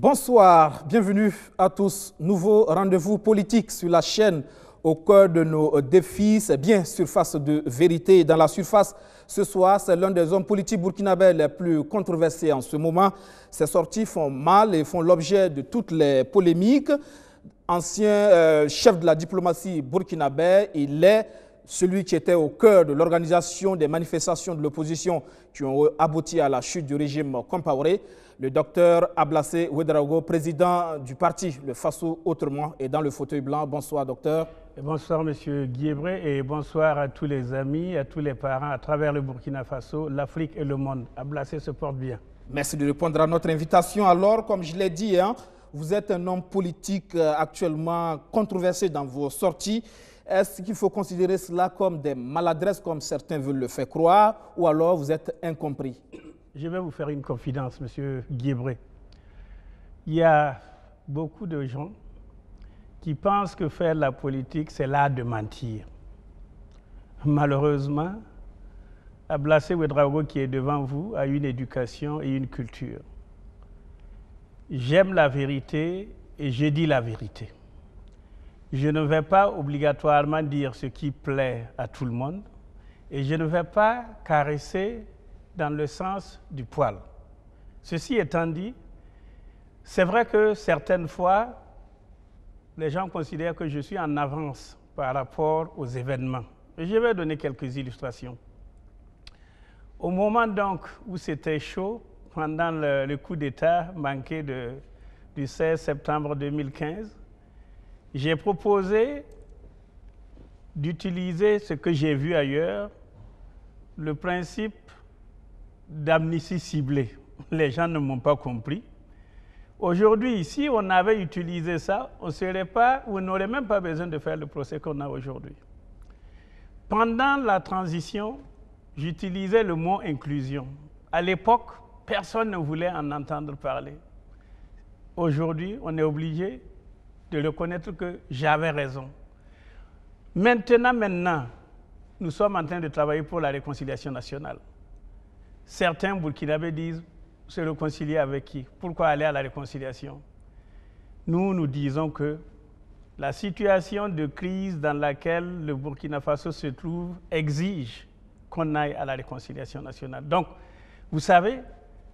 Bonsoir, bienvenue à tous. Nouveau rendez-vous politique sur la chaîne au cœur de nos défis. C'est bien Surface de vérité. Dans la surface, ce soir, c'est l'un des hommes politiques burkinabés les plus controversés en ce moment. Ses sorties font mal et font l'objet de toutes les polémiques. Ancien chef de la diplomatie burkinabé, il est celui qui était au cœur de l'organisation des manifestations de l'opposition qui ont abouti à la chute du régime Compaoré. Le docteur Ablassé Ouedraogo, président du parti Le Faso Autrement, est dans le fauteuil blanc. Bonsoir, docteur. Et bonsoir, monsieur Guébré, et bonsoir à tous les amis, à tous les parents à travers le Burkina Faso, l'Afrique et le monde. Ablassé se porte bien. Merci de répondre à notre invitation. Alors, comme je l'ai dit, vous êtes un homme politique actuellement controversé dans vos sorties. Est-ce qu'il faut considérer cela comme des maladresses, comme certains veulent le faire croire, ou alors vous êtes incompris? Je vais vous faire une confidence, monsieur Guébré. Il y a beaucoup de gens qui pensent que faire la politique, c'est l'art de mentir. Malheureusement, Ablassé Ouedraogo, qui est devant vous, a une éducation et une culture. J'aime la vérité et je dis la vérité. Je ne vais pas obligatoirement dire ce qui plaît à tout le monde et je ne vais pas caresser dans le sens du poil. Ceci étant dit, c'est vrai que certaines fois, les gens considèrent que je suis en avance par rapport aux événements. Et je vais donner quelques illustrations. Au moment donc où c'était chaud, pendant le coup d'État manqué du 16 septembre 2015, j'ai proposé d'utiliser ce que j'ai vu ailleurs, le principe d'amnistie ciblée. Les gens ne m'ont pas compris. Aujourd'hui, si on avait utilisé ça, on n'aurait même pas besoin de faire le procès qu'on a aujourd'hui. Pendant la transition, j'utilisais le mot inclusion. À l'époque, personne ne voulait en entendre parler. Aujourd'hui, on est obligé de reconnaître que j'avais raison. Maintenant, nous sommes en train de travailler pour la réconciliation nationale. Certains Burkinabés disent se réconcilier avec qui? Pourquoi aller à la réconciliation? Nous disons que la situation de crise dans laquelle le Burkina Faso se trouve exige qu'on aille à la réconciliation nationale. Donc, vous savez,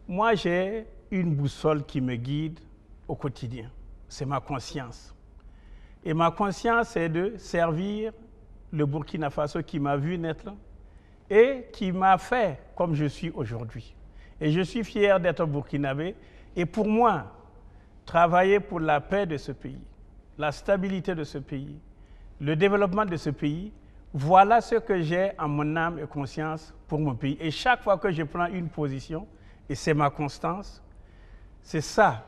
moi j'ai une boussole qui me guide au quotidien. C'est ma conscience. Et ma conscience, c'est de servir le Burkina Faso qui m'a vu naître et qui m'a fait comme je suis aujourd'hui. Et je suis fier d'être burkinabé. Et pour moi, travailler pour la paix de ce pays, la stabilité de ce pays, le développement de ce pays, voilà ce que j'ai en mon âme et conscience pour mon pays. Et chaque fois que je prends une position, et c'est ma constance, c'est ça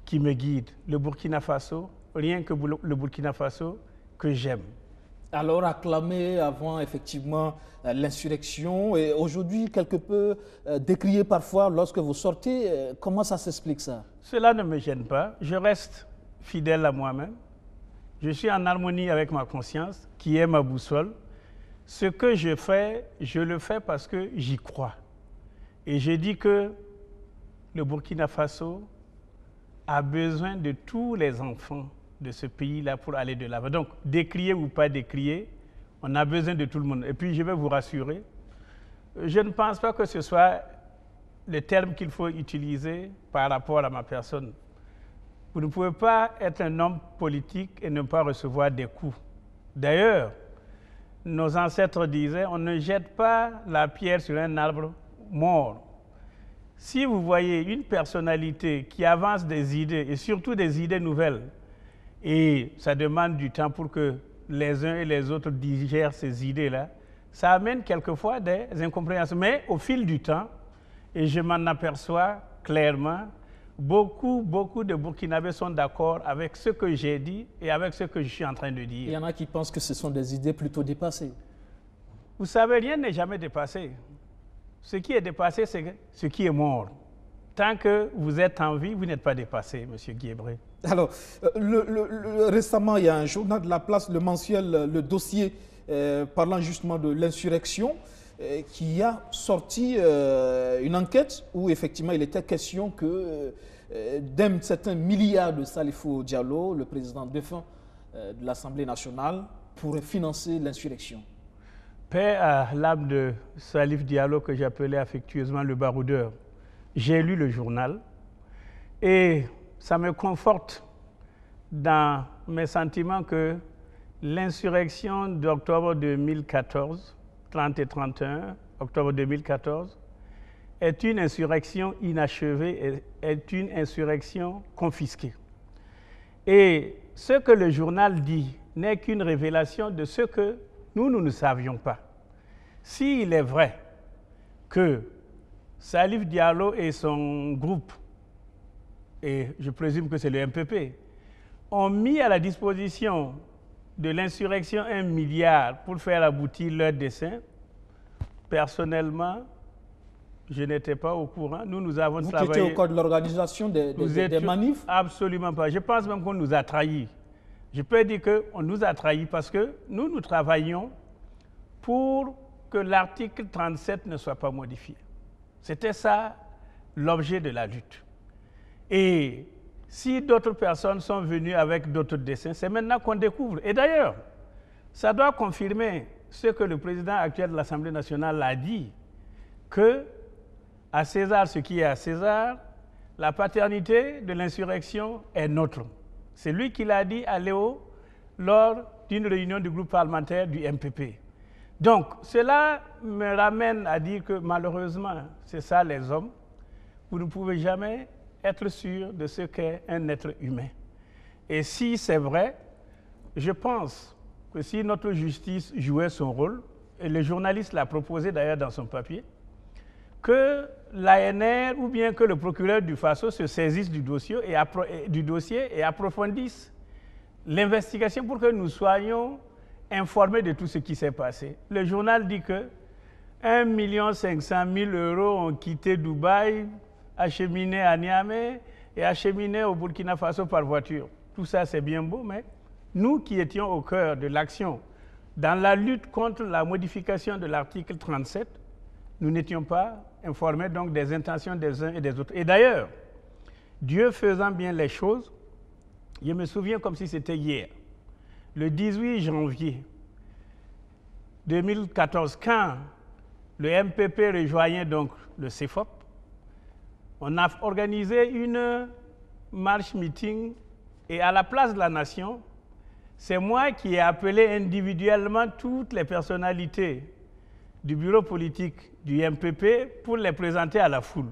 qui me guide. Le Burkina Faso, rien que le Burkina Faso que j'aime. Alors, acclamé avant effectivement l'insurrection et aujourd'hui quelque peu décrié parfois lorsque vous sortez, comment ça s'explique ça? Cela ne me gêne pas. Je reste fidèle à moi-même. Je suis en harmonie avec ma conscience, qui est ma boussole. Ce que je fais, je le fais parce que j'y crois. Et je dis que le Burkina Faso a besoin de tous les enfants de ce pays-là pour aller de l'avant. Donc, décrier ou pas décrier, on a besoin de tout le monde. Et puis, je vais vous rassurer, je ne pense pas que ce soit le terme qu'il faut utiliser par rapport à ma personne. Vous ne pouvez pas être un homme politique et ne pas recevoir des coups. D'ailleurs, nos ancêtres disaient, on ne jette pas la pierre sur un arbre mort. Si vous voyez une personnalité qui avance des idées, et surtout des idées nouvelles, et ça demande du temps pour que les uns et les autres digèrent ces idées-là, ça amène quelquefois des incompréhensions. Mais au fil du temps, et je m'en aperçois clairement, beaucoup de Burkinabés sont d'accord avec ce que j'ai dit et avec ce que je suis en train de dire. Il y en a qui pensent que ce sont des idées plutôt dépassées. Vous savez, rien n'est jamais dépassé. Ce qui est dépassé, c'est ce qui est mort. Tant que vous êtes en vie, vous n'êtes pas dépassé, M. Guébré. Alors, récemment, il y a un journal de la place, le mensuel, le dossier parlant justement de l'insurrection, qui a sorti une enquête où effectivement il était question que d'un certain milliard de Salifou Diallo, le président défunt de l'Assemblée nationale, pour financer l'insurrection. Paix à l'âme de Salif Diallo, que j'appelais affectueusement le baroudeur. J'ai lu le journal et ça me conforte dans mes sentiments que l'insurrection d'octobre 2014, 30 et 31 octobre 2014, est une insurrection inachevée, est une insurrection confisquée. Et ce que le journal dit n'est qu'une révélation de ce que nous ne savions pas. S'il est vrai que Salif Diallo et son groupe, et je présume que c'est le MPP, ont mis à la disposition de l'insurrection 1 milliard pour faire aboutir leur dessein, personnellement, je n'étais pas au courant. Nous avons travaillé... Vous étiez au corps de l'organisation des manifs? Absolument pas. Je pense même qu'on nous a trahis. Je peux dire qu'on nous a trahis parce que nous travaillions pour que l'article 37 ne soit pas modifié. C'était ça l'objet de la lutte. Et si d'autres personnes sont venues avec d'autres dessins, c'est maintenant qu'on découvre. Et d'ailleurs, ça doit confirmer ce que le président actuel de l'Assemblée nationale a dit, que à César ce qui est à César, la paternité de l'insurrection est nôtre. C'est lui qui l'a dit à Léo lors d'une réunion du groupe parlementaire du MPP. Donc, cela me ramène à dire que malheureusement, c'est ça les hommes, vous ne pouvez jamais être sûr de ce qu'est un être humain. Et si c'est vrai, je pense que si notre justice jouait son rôle, et le journaliste l'a proposé d'ailleurs dans son papier, que l'ANR ou bien que le procureur du Faso se saisisse du dossier et approfondisse l'investigation pour que nous soyons informés de tout ce qui s'est passé. Le journal dit que 1 500 000 € ont quitté Dubaï, acheminé à Niamey et acheminé au Burkina Faso par voiture. Tout ça, c'est bien beau, mais nous qui étions au cœur de l'action dans la lutte contre la modification de l'article 37, nous n'étions pas informés donc des intentions des uns et des autres. Et d'ailleurs, Dieu faisant bien les choses, je me souviens comme si c'était hier, le 18 janvier 2014, quand le MPP rejoignait donc le CEFOP, on a organisé une marche-meeting et à la place de la nation, c'est moi qui ai appelé individuellement toutes les personnalités du bureau politique du MPP pour les présenter à la foule.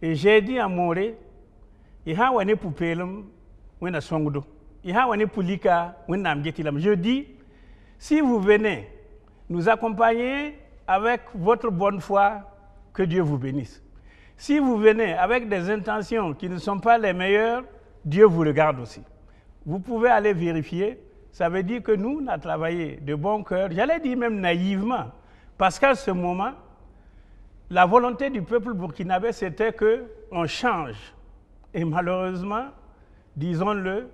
Et j'ai dit à Moré, je dis, si vous venez nous accompagner avec votre bonne foi, que Dieu vous bénisse. Si vous venez avec des intentions qui ne sont pas les meilleures, Dieu vous regarde aussi. Vous pouvez aller vérifier, ça veut dire que nous, on a travaillé de bon cœur, j'allais dire même naïvement, parce qu'à ce moment, la volonté du peuple burkinabé, c'était qu'on change. Et malheureusement, disons-le,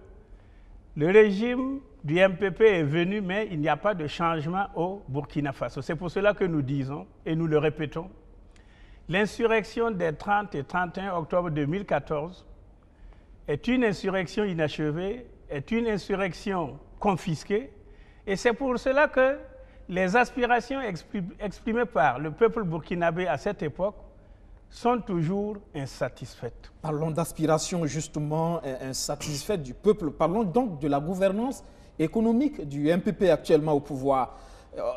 le régime du MPP est venu, mais il n'y a pas de changement au Burkina Faso. C'est pour cela que nous disons, et nous le répétons, l'insurrection des 30 et 31 octobre 2014 est une insurrection inachevée, est une insurrection confisquée, et c'est pour cela que les aspirations exprimées par le peuple burkinabé à cette époque sont toujours insatisfaites. Parlons d'aspiration justement insatisfaite du peuple. Parlons donc de la gouvernance économique du MPP actuellement au pouvoir.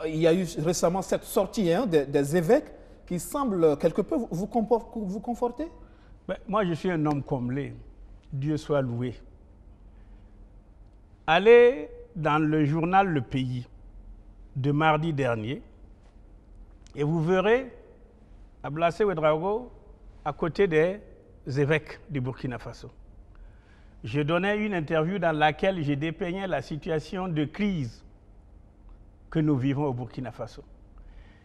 Il y a eu récemment cette sortie des évêques qui semble quelque peu vous conforter. Moi, je suis un homme comblé. Dieu soit loué. Allez dans le journal Le Pays de mardi dernier et vous verrez Ablassé Ouedraogo à côté des évêques du Burkina Faso. Je donnais une interview dans laquelle je dépeignais la situation de crise que nous vivons au Burkina Faso.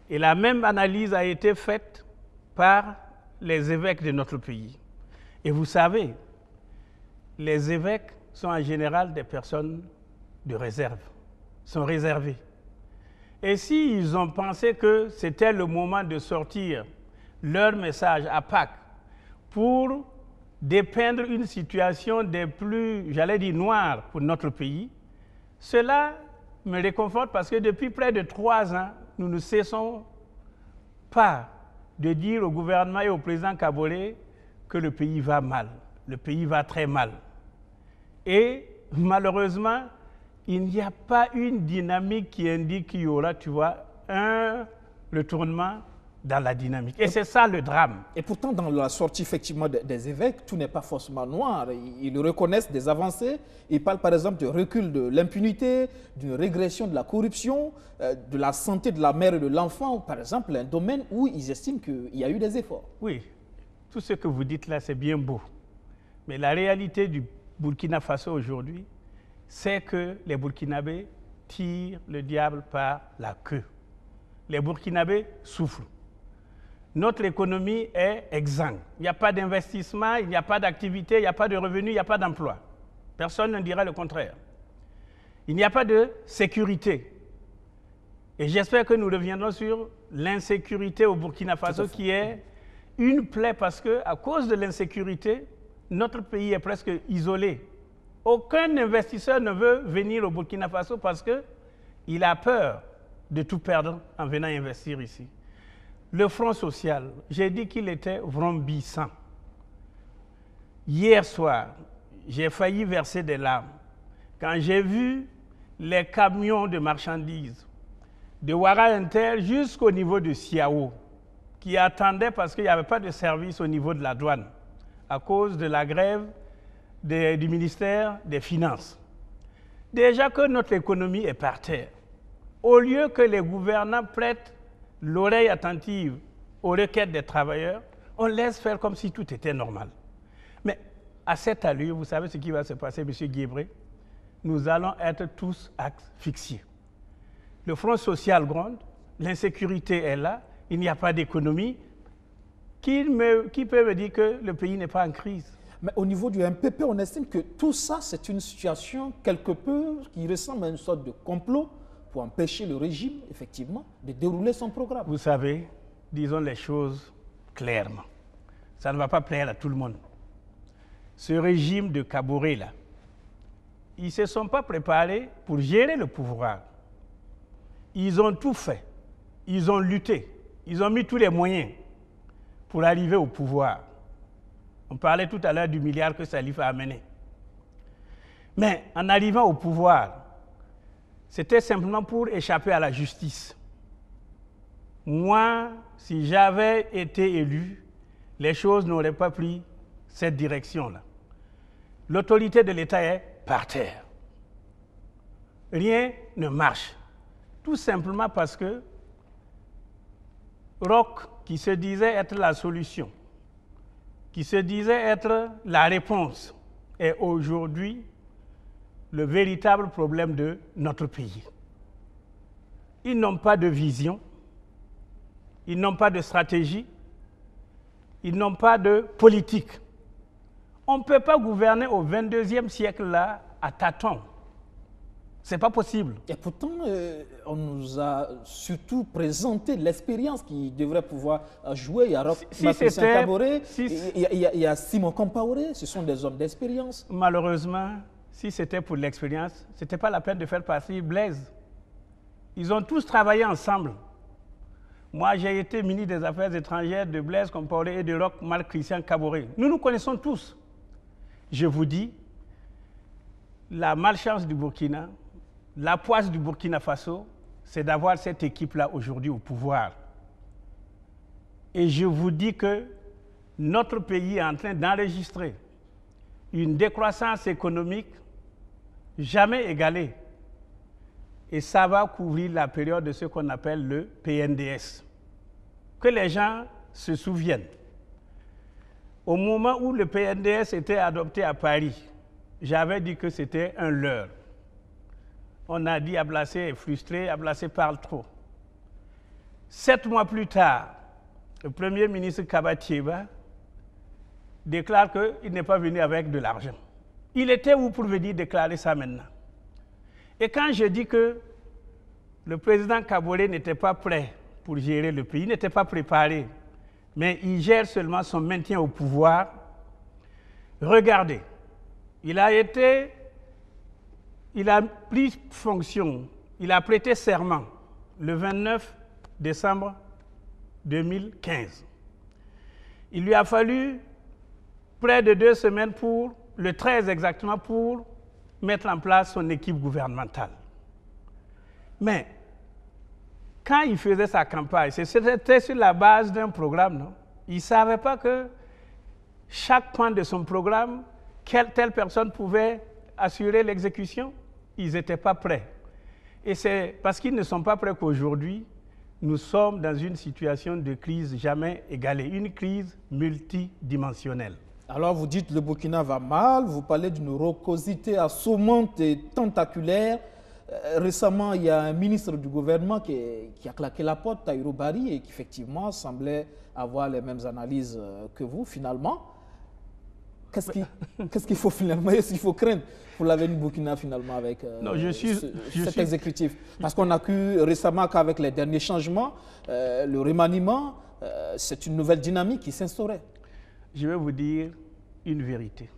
Et la même analyse a été faite par les évêques de notre pays. Et vous savez, les évêques sont en général des personnes de réserve, sont réservés. Et s'ils ont pensé que c'était le moment de sortir leur message à Pâques pour dépeindre une situation des plus, j'allais dire, noires pour notre pays, cela me réconforte parce que depuis près de 3 ans, nous ne cessons pas de dire au gouvernement et au président Kaboré que le pays va mal, le pays va très mal. Et malheureusement, il n'y a pas une dynamique qui indique qu'il y aura, tu vois, un retournement dans la dynamique. Et c'est ça le drame. Et pourtant, dans la sortie effectivement des évêques, tout n'est pas forcément noir. Ils reconnaissent des avancées. Ils parlent par exemple du recul de l'impunité, d'une régression de la corruption, de la santé de la mère et de l'enfant, par exemple, un domaine où ils estiment qu'il y a eu des efforts. Oui, tout ce que vous dites là, c'est bien beau. Mais la réalité du Burkina Faso aujourd'hui, c'est que les Burkinabés tirent le diable par la queue. Les Burkinabés souffrent. Notre économie est exsangue. Il n'y a pas d'investissement, il n'y a pas d'activité, il n'y a pas de revenus, il n'y a pas d'emploi. Personne ne dira le contraire. Il n'y a pas de sécurité. Et j'espère que nous reviendrons sur l'insécurité au Burkina Faso qui est une plaie parce qu'à cause de l'insécurité, notre pays est presque isolé. Aucun investisseur ne veut venir au Burkina Faso parce qu'il a peur de tout perdre en venant investir ici. Le Front social, j'ai dit qu'il était vrombissant. Hier soir, j'ai failli verser des larmes quand j'ai vu les camions de marchandises de Ouara Inter jusqu'au niveau de Siao qui attendaient parce qu'il n'y avait pas de service au niveau de la douane à cause de la grève du ministère des Finances. Déjà que notre économie est par terre, au lieu que les gouvernants prêtent l'oreille attentive aux requêtes des travailleurs, on laisse faire comme si tout était normal. Mais à cette allure, vous savez ce qui va se passer, M. Guébré? Nous allons être tous asphyxiés. Le Front social gronde, l'insécurité est là, il n'y a pas d'économie. Qui peut me dire que le pays n'est pas en crise? Mais au niveau du MPP, on estime que tout ça, c'est une situation quelque peu qui ressemble à une sorte de complot pour empêcher le régime, effectivement, de dérouler son programme. Vous savez, disons les choses clairement. Ça ne va pas plaire à tout le monde. Ce régime de Kaboré, là, ils ne se sont pas préparés pour gérer le pouvoir. Ils ont tout fait. Ils ont lutté. Ils ont mis tous les moyens pour arriver au pouvoir. On parlait tout à l'heure du milliard que Salif a amené. Mais en arrivant au pouvoir, c'était simplement pour échapper à la justice. Moi, si j'avais été élu, les choses n'auraient pas pris cette direction-là. L'autorité de l'État est par terre. Rien ne marche. Tout simplement parce que Roch, qui se disait être la solution, qui se disait être la réponse, est aujourd'hui le véritable problème de notre pays. Ils n'ont pas de vision, ils n'ont pas de stratégie, ils n'ont pas de politique. On ne peut pas gouverner au 22e siècle là à tâtons. Ce n'est pas possible. Et pourtant, on nous a surtout présenté l'expérience qui devrait pouvoir jouer. Il y a Christian Kaboré, il y a Simon Compaoré, ce sont des hommes d'expérience. Malheureusement, si c'était pour l'expérience, ce n'était pas la peine de faire partir Blaise. Ils ont tous travaillé ensemble. Moi, j'ai été ministre des Affaires étrangères de Blaise Compaoré et de Roch Marc Christian Kaboré. Nous nous connaissons tous. Je vous dis, la malchance du Burkina, la poisse du Burkina Faso, c'est d'avoir cette équipe-là aujourd'hui au pouvoir. Et je vous dis que notre pays est en train d'enregistrer une décroissance économique jamais égalée. Et ça va couvrir la période de ce qu'on appelle le PNDS. Que les gens se souviennent. Au moment où le PNDS était adopté à Paris, j'avais dit que c'était un leurre. On a dit Ablassé est frustré, Ablassé parle trop. 7 mois plus tard, le Premier ministre Kabatieba déclare qu'il n'est pas venu avec de l'argent. Il était où pour venir déclarer ça maintenant? Et quand je dis que le président Kaboré n'était pas prêt pour gérer le pays, il n'était pas préparé, mais il gère seulement son maintien au pouvoir, Regardez, il a pris fonction, il a prêté serment le 29 décembre 2015. Il lui a fallu près de 2 semaines le 13 exactement, pour mettre en place son équipe gouvernementale. Mais quand il faisait sa campagne, c'était sur la base d'un programme, non? Il ne savait pas que chaque point de son programme, telle personne pouvait assurer l'exécution. Ils n'étaient pas prêts. Et c'est parce qu'ils ne sont pas prêts qu'aujourd'hui, nous sommes dans une situation de crise jamais égalée, une crise multidimensionnelle. Alors vous dites que le Burkina va mal, vous parlez d'une rocosité assommante et tentaculaire. Récemment, il y a un ministre du gouvernement qui a claqué la porte, Tahirou Barry, et qui effectivement semblait avoir les mêmes analyses que vous finalement. Qu'est-ce qu'il faut finalement, est-ce qu'il faut craindre pour l'avenir du Burkina finalement avec cet exécutif? Parce qu'on a vu récemment qu'avec les derniers changements, le remaniement, c'est une nouvelle dynamique qui s'instaurait. Je vais vous dire une vérité.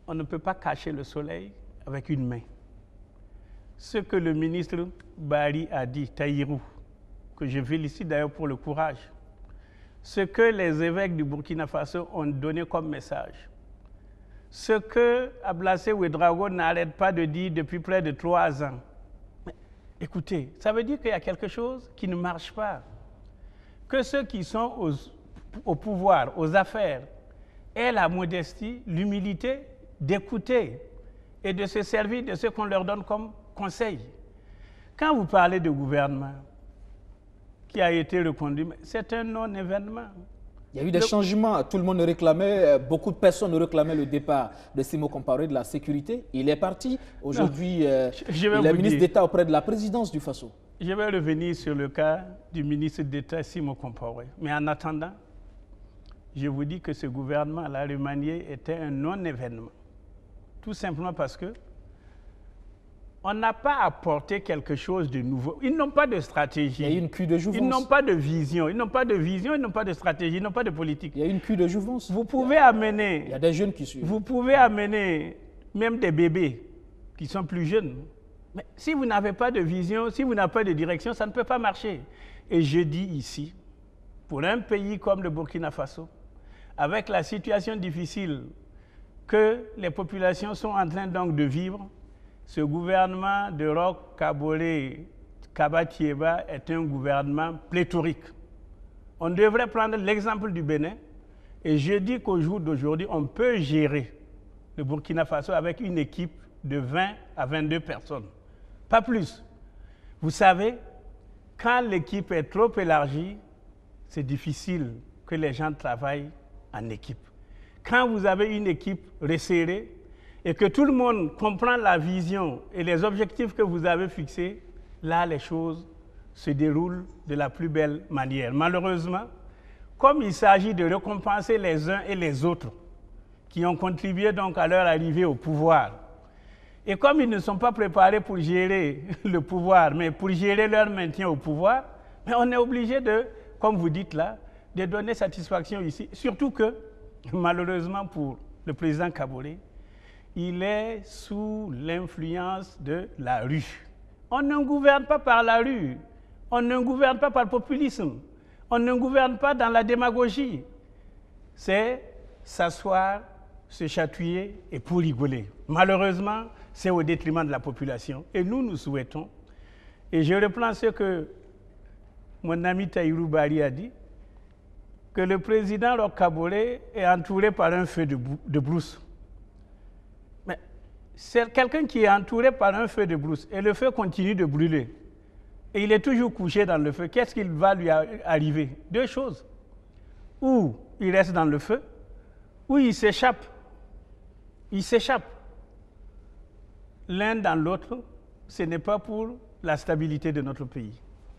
On ne peut pas cacher le soleil avec une main. Ce que le ministre Barry a dit, Tahirou, que je félicite d'ailleurs pour le courage, ce que les évêques du Burkina Faso ont donné comme message, ce que Ablassé Ouedraogo n'arrête pas de dire depuis près de 3 ans. Mais, écoutez, ça veut dire qu'il y a quelque chose qui ne marche pas. Que ceux qui sont au pouvoir, aux affaires, aient la modestie, l'humilité d'écouter et de se servir de ce qu'on leur donne comme conseil. Quand vous parlez de gouvernement qui a été reconduit, c'est un non-événement. Il y a eu des changements, tout le monde réclamait, beaucoup de personnes réclamaient le départ de Simo Compaoré de la sécurité. Il est parti. Aujourd'hui, il est ministre d'État auprès de la présidence du Faso. Je vais revenir sur le cas du ministre d'État Simo Compaoré. Mais en attendant, je vous dis que ce gouvernement, la remanié, était un non-événement. Tout simplement parce que on n'a pas apporté quelque chose de nouveau. Ils n'ont pas de stratégie. Il y a une queue de jouvence. Ils n'ont pas de vision. Ils n'ont pas de vision, ils n'ont pas de stratégie, ils n'ont pas de politique. Il y a une queue de jouvence. Vous pouvez amener... Il y a des jeunes qui suivent. Vous pouvez amener même des bébés qui sont plus jeunes. Mais si vous n'avez pas de vision, si vous n'avez pas de direction, ça ne peut pas marcher. Et je dis ici, pour un pays comme le Burkina Faso, avec la situation difficile que les populations sont en train donc de vivre, ce gouvernement de Roch Kaboré Kaba-Thiéba est un gouvernement pléthorique. On devrait prendre l'exemple du Bénin, et je dis qu'au jour d'aujourd'hui, on peut gérer le Burkina Faso avec une équipe de 20 à 22 personnes, pas plus. Vous savez, quand l'équipe est trop élargie, c'est difficile que les gens travaillent en équipe. Quand vous avez une équipe resserrée et que tout le monde comprend la vision et les objectifs que vous avez fixés, là, les choses se déroulent de la plus belle manière. Malheureusement, comme il s'agit de récompenser les uns et les autres qui ont contribué donc à leur arrivée au pouvoir, et comme ils ne sont pas préparés pour gérer le pouvoir, mais pour gérer leur maintien au pouvoir, mais on est obligé de, comme vous dites là, de donner satisfaction ici. Surtout que, malheureusement pour le président Kaboré, il est sous l'influence de la rue. On ne gouverne pas par la rue, on ne gouverne pas par le populisme, on ne gouverne pas dans la démagogie. C'est s'asseoir, se chatouiller et pour rigoler. Malheureusement, c'est au détriment de la population. Et nous souhaitons, et je reprends ce que mon ami Tahirou Barry a dit, que le président Roch Kaboré est entouré par un feu de brousse. Mais c'est quelqu'un qui est entouré par un feu de brousse et le feu continue de brûler. Et il est toujours couché dans le feu. Qu'est-ce qui va lui arriver? 2 choses. Ou il reste dans le feu, ou il s'échappe. Il s'échappe. L'un dans l'autre, ce n'est pas pour la stabilité de notre pays.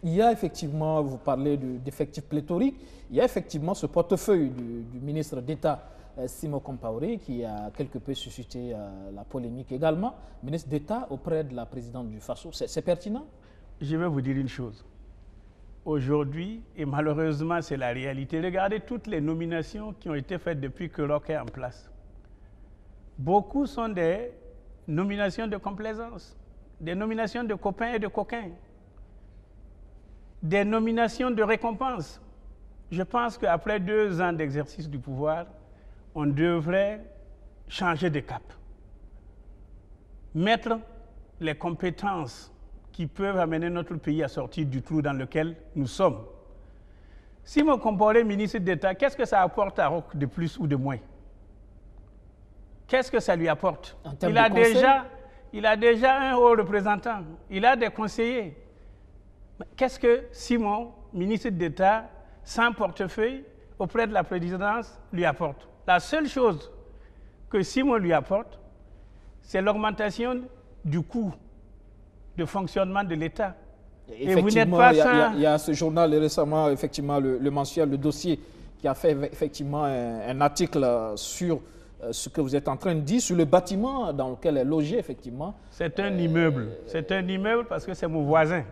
Il y a effectivement, vous parlez d'effectifs pléthoriques, il y a effectivement ce portefeuille du ministre d'État Simo Compaoré qui a quelque peu suscité la polémique également, ministre d'État auprès de la présidente du Faso. C'est pertinent? Je vais vous dire une chose. Aujourd'hui, et malheureusement c'est la réalité, regardez toutes les nominations qui ont été faites depuis que Roch est en place. Beaucoup sont des nominations de complaisance, des nominations de copains et de coquins, des nominations de récompense. Je pense qu'après 2 ans d'exercice du pouvoir, on devrait changer de cap. Mettre les compétences qui peuvent amener notre pays à sortir du trou dans lequel nous sommes. Si mon comparé ministre d'État, qu'est-ce que ça apporte à Roch de plus ou de moins? Qu'est-ce que ça lui apporte? Il a déjà un haut représentant, il a des conseillers. Qu'est-ce que Simon, ministre d'État, sans portefeuille, auprès de la présidence, lui apporte? La seule chose que Simon lui apporte, c'est l'augmentation du coût de fonctionnement de l'État. Et vous n'êtes pas il y a ce journal récemment, effectivement, le mensuel, le dossier, qui a fait effectivement un article sur ce que vous êtes en train de dire, sur le bâtiment dans lequel est logé, effectivement. C'est un immeuble. C'est un immeuble parce que c'est mon voisin.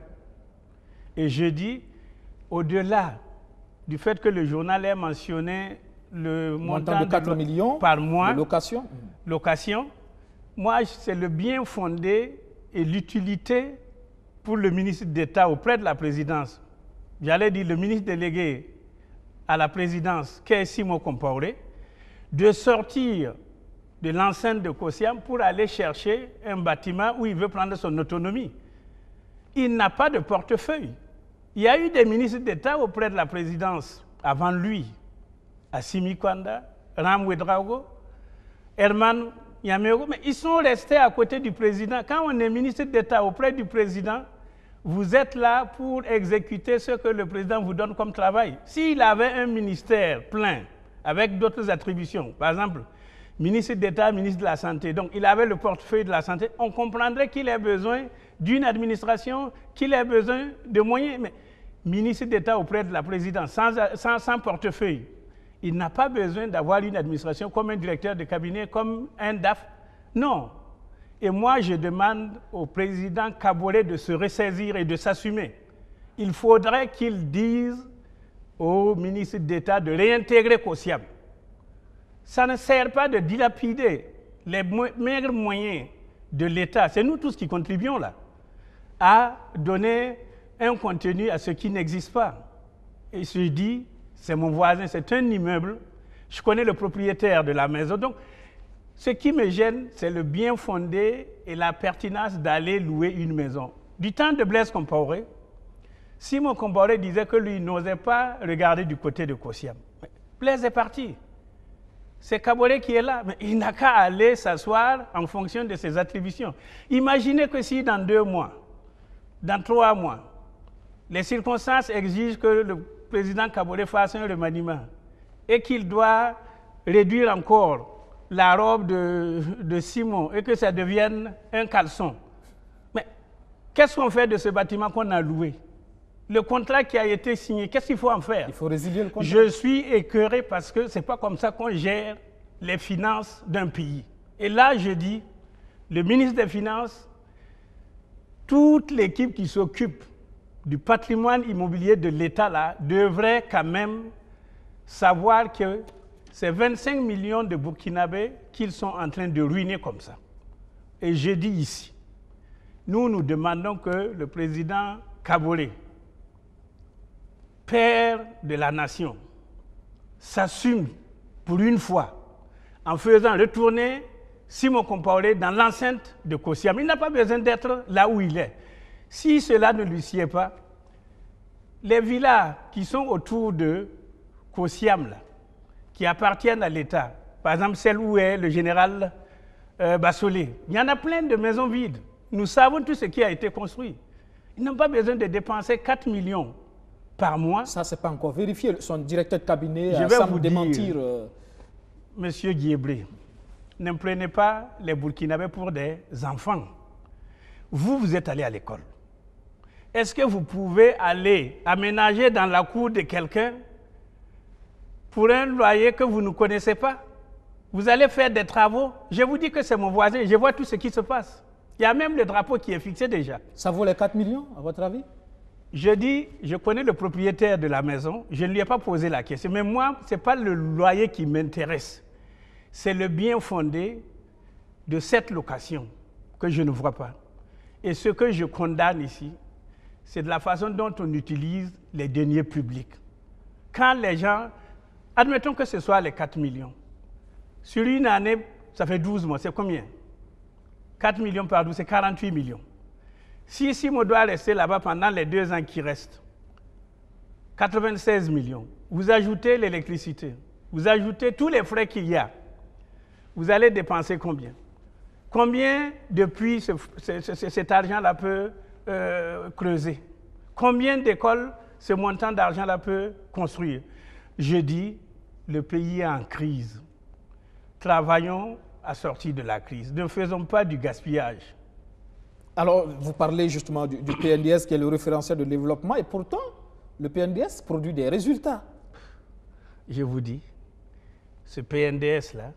Et je dis, au-delà du fait que le journal ait mentionné le montant de 4 millions par mois de location, moi, c'est le bien fondé et l'utilité pour le ministre d'État auprès de la présidence. J'allais dire le ministre délégué à la présidence, qu'est Simon Compaoré, de sortir de l'enceinte de Kosiam pour aller chercher un bâtiment où il veut prendre son autonomie. Il n'a pas de portefeuille. Il y a eu des ministres d'État auprès de la présidence avant lui, Assimi Kwanda, Ram Ouedraogo, Herman Yameogo, mais ils sont restés à côté du président. Quand on est ministre d'État auprès du président, vous êtes là pour exécuter ce que le président vous donne comme travail. S'il avait un ministère plein, avec d'autres attributions, par exemple, ministre d'État, ministre de la Santé, donc il avait le portefeuille de la Santé, on comprendrait qu'il ait besoin d'une administration, qu'il ait besoin de moyens. Mais ministre d'État auprès de la présidence, sans portefeuille, il n'a pas besoin d'avoir une administration comme un directeur de cabinet, comme un DAF. Non. Et moi, je demande au président Kaboré de se ressaisir et de s'assumer. Il faudrait qu'il dise au ministre d'État de réintégrer Kosiam. Ça ne sert pas de dilapider les meilleurs moyens de l'État. C'est nous tous qui contribuons là à donner un contenu à ce qui n'existe pas. Et je dis, c'est mon voisin, c'est un immeuble, je connais le propriétaire de la maison. Donc, ce qui me gêne, c'est le bien fondé et la pertinence d'aller louer une maison. Du temps de Blaise Compaoré, Simon Compaoré disait que lui n'osait pas regarder du côté de Kosiam. Blaise est parti. C'est Kaboré qui est là, mais il n'a qu'à aller s'asseoir en fonction de ses attributions. Imaginez que si dans 2 mois, dans 3 mois, les circonstances exigent que le président Kaboré fasse un remaniement et qu'il doit réduire encore la robe de Simon et que ça devienne un caleçon. Mais qu'est-ce qu'on fait de ce bâtiment qu'on a loué? Le contrat qui a été signé, qu'est-ce qu'il faut en faire? Il faut résilier le contrat. Je suis écœuré parce que ce n'est pas comme ça qu'on gère les finances d'un pays. Et là, je dis, le ministre des Finances, toute l'équipe qui s'occupe du patrimoine immobilier de l'État là, devrait quand même savoir que c'est 25 millions de Burkinabés qu'ils sont en train de ruiner comme ça. Et je dis ici, nous demandons que le président Kaboré, père de la nation, s'assume pour une fois en faisant retourner Simon Compaoré dans l'enceinte de Kosiam. Il n'a pas besoin d'être là où il est. Si cela ne lui sied pas, les villas qui sont autour de Kosiam, là, qui appartiennent à l'État, par exemple celle où est le général Bassolé, il y en a plein de maisons vides. Nous savons tout ce qui a été construit. Ils n'ont pas besoin de dépenser 4 millions par mois. Ça, ce n'est pas encore vérifié. Son directeur de cabinet sans vous démentir. Monsieur Guiebré, ne prenez pas les Burkinabés pour des enfants. Vous êtes allé à l'école. Est-ce que vous pouvez aller aménager dans la cour de quelqu'un pour un loyer que vous ne connaissez pas? Vous allez faire des travaux. Je vous dis que c'est mon voisin, je vois tout ce qui se passe. Il y a même le drapeau qui est fixé déjà. Ça vaut les 4 millions, à votre avis? Je dis, je connais le propriétaire de la maison, je ne lui ai pas posé la question. Mais moi, ce n'est pas le loyer qui m'intéresse. C'est le bien fondé de cette location que je ne vois pas. Et ce que je condamne ici, c'est de la façon dont on utilise les deniers publics. Quand les gens, admettons que ce soit les 4 millions, sur une année, ça fait 12 mois, c'est combien? 4 millions par 12, c'est 48 millions. Si on doit rester là-bas pendant les 2 ans qui restent, 96 millions, vous ajoutez l'électricité, vous ajoutez tous les frais qu'il y a, vous allez dépenser combien? Combien depuis cet argent-là peut creuser? Combien d'écoles ce montant d'argent-là peut construire? Je dis, le pays est en crise. Travaillons à sortir de la crise. Ne faisons pas du gaspillage. Alors, vous parlez justement du PNDS qui est le référentiel de développement et pourtant, le PNDS produit des résultats. Je vous dis, ce PNDS-là,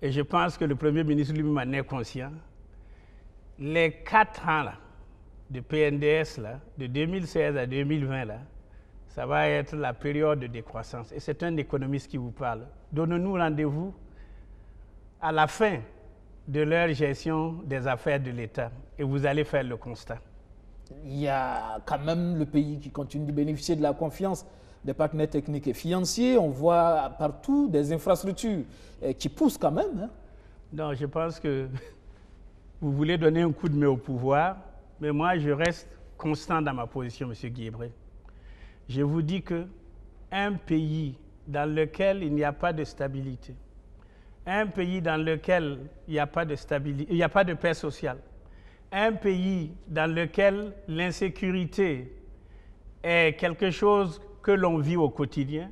et je pense que le Premier ministre lui-même en est conscient, les 4 ans là, de PNDS, là, de 2016 à 2020, là, ça va être la période de décroissance. Et c'est un économiste qui vous parle. Donnez-nous rendez-vous à la fin de leur gestion des affaires de l'État et vous allez faire le constat. Il y a quand même le pays qui continue de bénéficier de la confiance des partenaires techniques et financiers. On voit partout des infrastructures qui poussent quand même. Hein. Non, je pense que vous voulez donner un coup de main au pouvoir, mais moi, je reste constant dans ma position, M. Guébré. Je vous dis qu'un pays dans lequel il n'y a pas de stabilité, un pays dans lequel il n'y a pas de stabilité, il n'y a pas de paix sociale, un pays dans lequel l'insécurité est quelque chose que l'on vit au quotidien,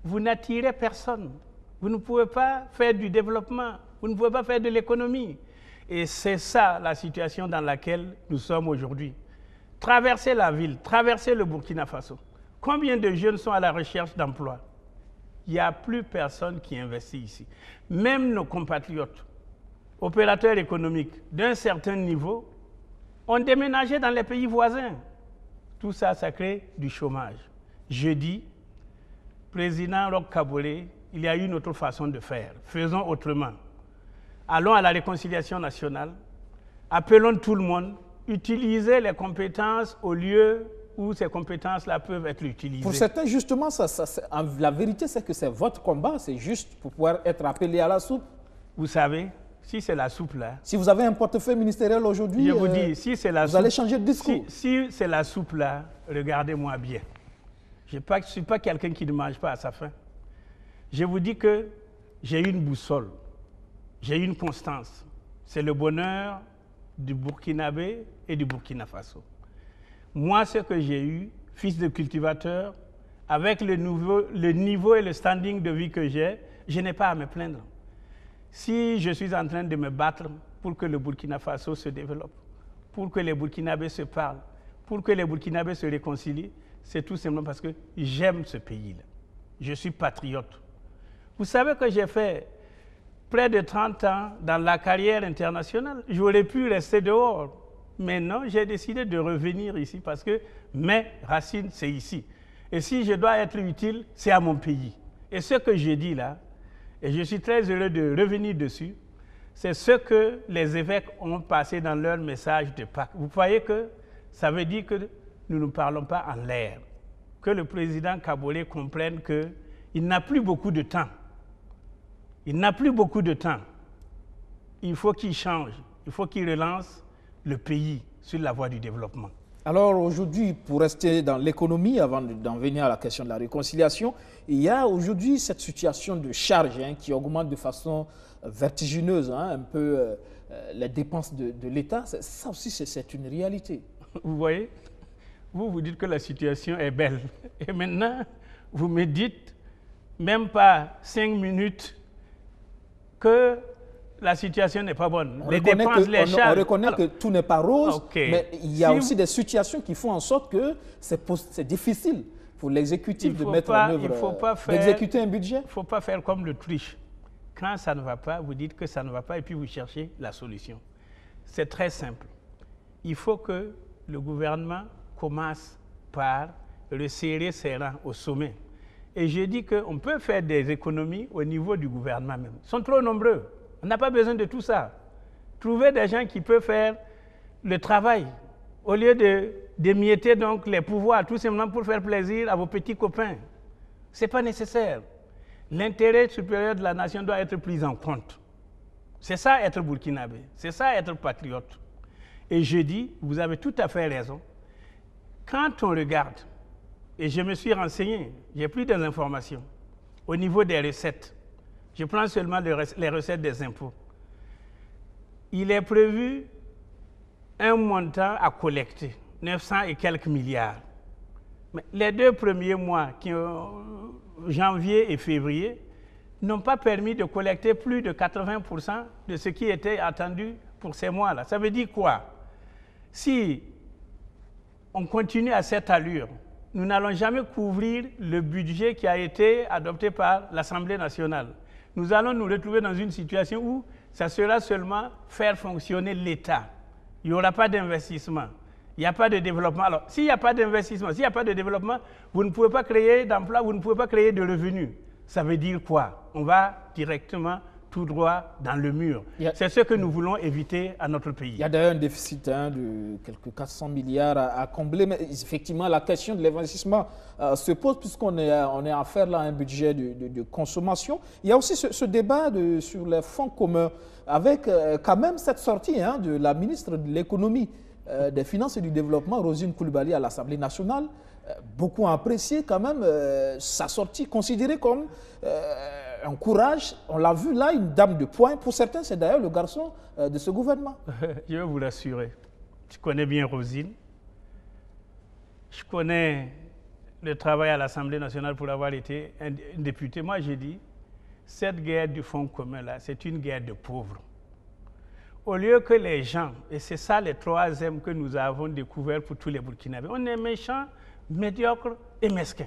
vous n'attirez personne. Vous ne pouvez pas faire du développement, vous ne pouvez pas faire de l'économie. Et c'est ça la situation dans laquelle nous sommes aujourd'hui. Traverser la ville, traverser le Burkina Faso. Combien de jeunes sont à la recherche d'emploi? Il n'y a plus personne qui investit ici. Même nos compatriotes, opérateurs économiques d'un certain niveau, ont déménagé dans les pays voisins. Tout ça, ça crée du chômage. Je dis, président Roch Kaboré, il y a une autre façon de faire. Faisons autrement. Allons à la réconciliation nationale. Appelons tout le monde. Utilisez les compétences au lieu où ces compétences-là peuvent être utilisées. Pour certains, justement, la vérité, c'est que c'est votre combat. C'est juste pour pouvoir être appelé à la soupe. Vous savez, si c'est la soupe là... Si vous avez un portefeuille ministériel aujourd'hui, je vous dis, si c'est la vous soupe, allez changer de discours. Si c'est la soupe là, regardez-moi bien. Je ne suis pas quelqu'un qui ne mange pas à sa faim. Je vous dis que j'ai une boussole, j'ai une constance. C'est le bonheur du Burkinabé et du Burkina Faso. Moi, ce que j'ai eu, fils de cultivateur, avec le niveau et le standing de vie que j'ai, je n'ai pas à me plaindre. Si je suis en train de me battre pour que le Burkina Faso se développe, pour que les Burkinabés se parlent, pour que les Burkinabés se réconcilient, c'est tout simplement parce que j'aime ce pays-là. Je suis patriote. Vous savez que j'ai fait près de 30 ans dans la carrière internationale. J'aurais pu rester dehors. Mais non, j'ai décidé de revenir ici parce que mes racines, c'est ici. Et si je dois être utile, c'est à mon pays. Et ce que je dis là, et je suis très heureux de revenir dessus, c'est ce que les évêques ont passé dans leur message de Pâques. Vous voyez que ça veut dire que nous ne parlons pas en l'air. Que le président Kaboré comprenne qu'il n'a plus beaucoup de temps. Il n'a plus beaucoup de temps. Il faut qu'il change, il faut qu'il relance le pays sur la voie du développement. Alors aujourd'hui, pour rester dans l'économie, avant d'en venir à la question de la réconciliation, il y a aujourd'hui cette situation de charge qui augmente de façon vertigineuse, un peu les dépenses de l'État. Ça aussi, c'est une réalité. Vous voyez, vous dites que la situation est belle. Et maintenant, vous me dites, même pas 5 minutes, que la situation n'est pas bonne. On reconnaît que tout n'est pas rose, mais il y a aussi des situations qui font en sorte que c'est difficile pour l'exécutif de mettre en œuvre, d'exécuter un budget. Il ne faut pas faire comme l'Autriche. Quand ça ne va pas, vous dites que ça ne va pas et puis vous cherchez la solution. C'est très simple. Il faut que le gouvernement commence par resserrer ses rangs au sommet. Et j'ai dit qu'on peut faire des économies au niveau du gouvernement même. Ils sont trop nombreux. On n'a pas besoin de tout ça. Trouvez des gens qui peuvent faire le travail au lieu d'émietter donc les pouvoirs tout simplement pour faire plaisir à vos petits copains. Ce n'est pas nécessaire. L'intérêt supérieur de la nation doit être pris en compte. C'est ça être burkinabé, c'est ça être patriote. Et je dis, vous avez tout à fait raison. Quand on regarde, et je me suis renseigné, j'ai plus des informations, au niveau des recettes, je prends seulement les recettes des impôts. Il est prévu un montant à collecter, 900 et quelques milliards. Mais les 2 premiers mois, janvier et février, n'ont pas permis de collecter plus de 80% de ce qui était attendu pour ces mois-là. Ça veut dire quoi? Si on continue à cette allure, nous n'allons jamais couvrir le budget qui a été adopté par l'Assemblée nationale. Nous allons nous retrouver dans une situation où ça sera seulement faire fonctionner l'État. Il n'y aura pas d'investissement. Il n'y a pas de développement. Alors, s'il n'y a pas d'investissement, s'il n'y a pas de développement, vous ne pouvez pas créer d'emplois, vous ne pouvez pas créer de revenus. Ça veut dire quoi? On va directement tout droit dans le mur. C'est ce que nous voulons éviter à notre pays. Il y a d'ailleurs un déficit de quelques 400 milliards à combler, mais effectivement, la question de l'investissement se pose puisqu'on est à faire là un budget de consommation. Il y a aussi ce débat sur les fonds communs avec quand même cette sortie de la ministre de l'économie, des finances et du développement, Roselyne Coulibaly, à l'Assemblée nationale. Beaucoup ont apprécié quand même sa sortie, considérée comme un courage. On l'a vu là, une dame de poing. Pour certains, c'est d'ailleurs le garçon de ce gouvernement. Je vais vous rassurer. Je connais bien Roselyne. Je connais le travail à l'Assemblée nationale pour avoir été un député. Moi, j'ai dit, cette guerre du fonds commun, là, c'est une guerre de pauvres. Au lieu que les gens, et c'est ça les 3 M que nous avons découvert pour tous les Burkinabés, on est méchants, médiocre et mesquin.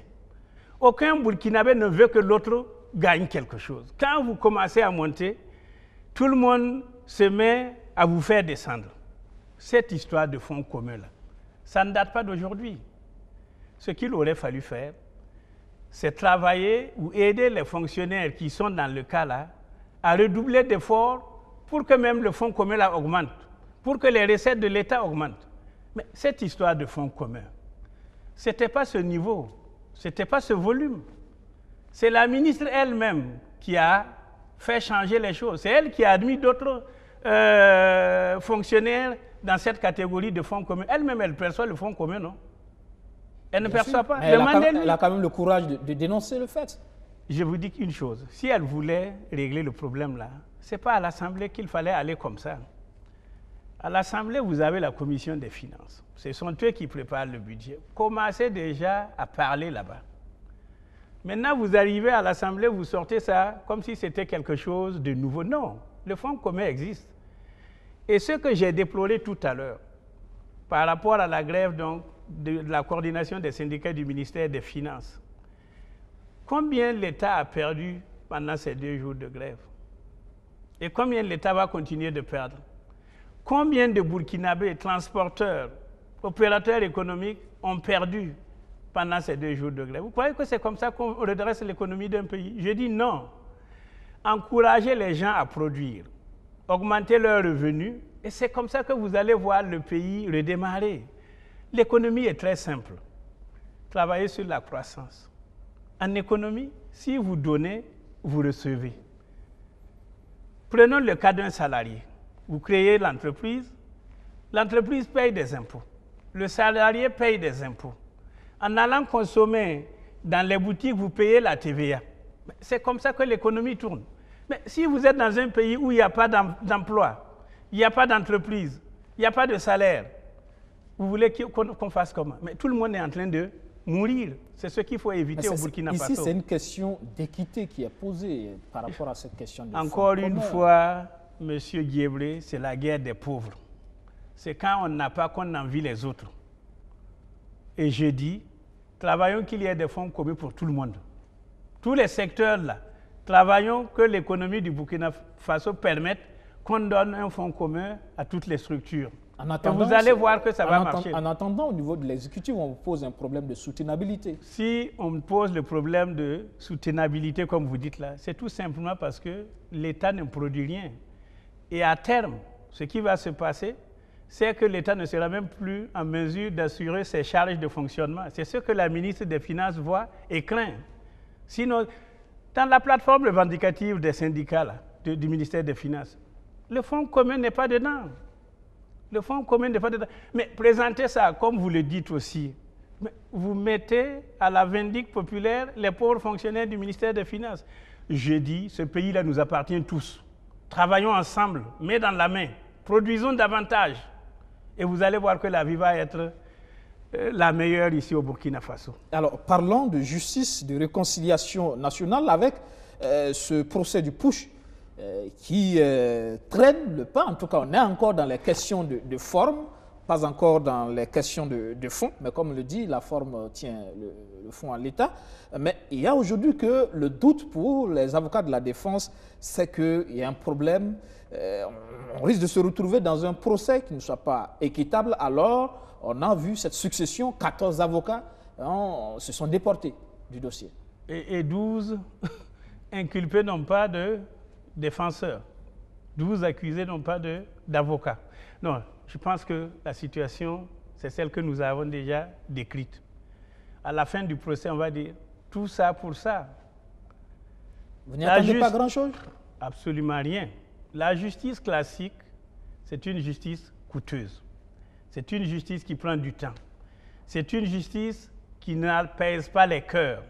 Aucun Burkinabé ne veut que l'autre gagne quelque chose. Quand vous commencez à monter, tout le monde se met à vous faire descendre. Cette histoire de fonds communs, là, ça ne date pas d'aujourd'hui. Ce qu'il aurait fallu faire, c'est travailler ou aider les fonctionnaires qui sont dans le cas là à redoubler d'efforts pour que même le fonds commun là augmente, pour que les recettes de l'État augmentent. Mais cette histoire de fonds communs, ce n'était pas ce niveau, ce n'était pas ce volume. C'est la ministre elle-même qui a fait changer les choses. C'est elle qui a admis d'autres fonctionnaires dans cette catégorie de fonds communs. Elle-même, elle perçoit le fonds commun, non? Elle ne perçoit pas. Elle a quand même le courage de dénoncer le fait. Je vous dis une chose, si elle voulait régler le problème là, ce n'est pas à l'Assemblée qu'il fallait aller comme ça. À l'Assemblée, vous avez la commission des finances. Ce sont eux qui préparent le budget. Commencez déjà à parler là-bas. Maintenant, vous arrivez à l'Assemblée, vous sortez ça comme si c'était quelque chose de nouveau. Non, le fonds commun existe. Et ce que j'ai déploré tout à l'heure, par rapport à la grève donc, de la coordination des syndicats du ministère des Finances, combien l'État a perdu pendant ces 2 jours de grève? Et combien l'État va continuer de perdre? Combien de Burkinabés, transporteurs, opérateurs économiques ont perdu pendant ces 2 jours de grève? Vous croyez que c'est comme ça qu'on redresse l'économie d'un pays? Je dis non. Encouragez les gens à produire, augmenter leurs revenus, et c'est comme ça que vous allez voir le pays redémarrer. L'économie est très simple. Travaillez sur la croissance. En économie, si vous donnez, vous recevez. Prenons le cas d'un salarié. Vous créez l'entreprise paye des impôts. Le salarié paye des impôts. En allant consommer dans les boutiques, vous payez la TVA. C'est comme ça que l'économie tourne. Mais si vous êtes dans un pays où il n'y a pas d'emploi, il n'y a pas d'entreprise, il n'y a pas de salaire, vous voulez qu'on fasse comment? Mais tout le monde est en train de mourir. C'est ce qu'il faut éviter au Burkina Faso. Ici, c'est une question d'équité qui est posée par rapport à cette question de Encore une fois, M. Guébré, c'est la guerre des pauvres. C'est quand on n'a pas qu'on envie les autres. Et je dis, travaillons qu'il y ait des fonds communs pour tout le monde. Tous les secteurs là, travaillons que l'économie du Burkina Faso permette qu'on donne un fonds commun à toutes les structures. Et vous allez voir que ça va marcher. En attendant, au niveau de l'exécutif, on vous pose un problème de soutenabilité. Si on me pose le problème de soutenabilité, comme vous dites là, c'est tout simplement parce que l'État ne produit rien. Et à terme, ce qui va se passer, c'est que l'État ne sera même plus en mesure d'assurer ses charges de fonctionnement. C'est ce que la ministre des Finances voit et craint. Sinon, dans la plateforme revendicative des syndicats là, du ministère des Finances, le fonds commun n'est pas dedans. Le fonds commun n'est pas dedans. Mais présentez ça, comme vous le dites aussi, vous mettez à la vindicte populaire les pauvres fonctionnaires du ministère des Finances. Je dis, ce pays-là nous appartient tous. Travaillons ensemble, main dans la main, produisons davantage. Et vous allez voir que la vie va être la meilleure ici au Burkina Faso. Alors, parlons de justice, de réconciliation nationale avec ce procès du putsch qui traîne le pas. En tout cas, on est encore dans les questions de forme, pas encore dans les questions de fond. Mais comme on le dit, la forme tient le fond en l'état. Mais il y a aujourd'hui que le doute pour les avocats de la défense, c'est qu'il y a un problème. On risque de se retrouver dans un procès qui ne soit pas équitable. Alors, on a vu cette succession, 14 avocats se sont déportés du dossier. Et 12 inculpés n'ont pas de défenseurs. 12 accusés n'ont pas d'avocats. Non, je pense que la situation, c'est celle que nous avons déjà décrite. À la fin du procès, on va dire tout ça pour ça. Vous n'y attendez pas grand-chose? Absolument rien. La justice classique, c'est une justice coûteuse. C'est une justice qui prend du temps. C'est une justice qui n'apaise pas les cœurs.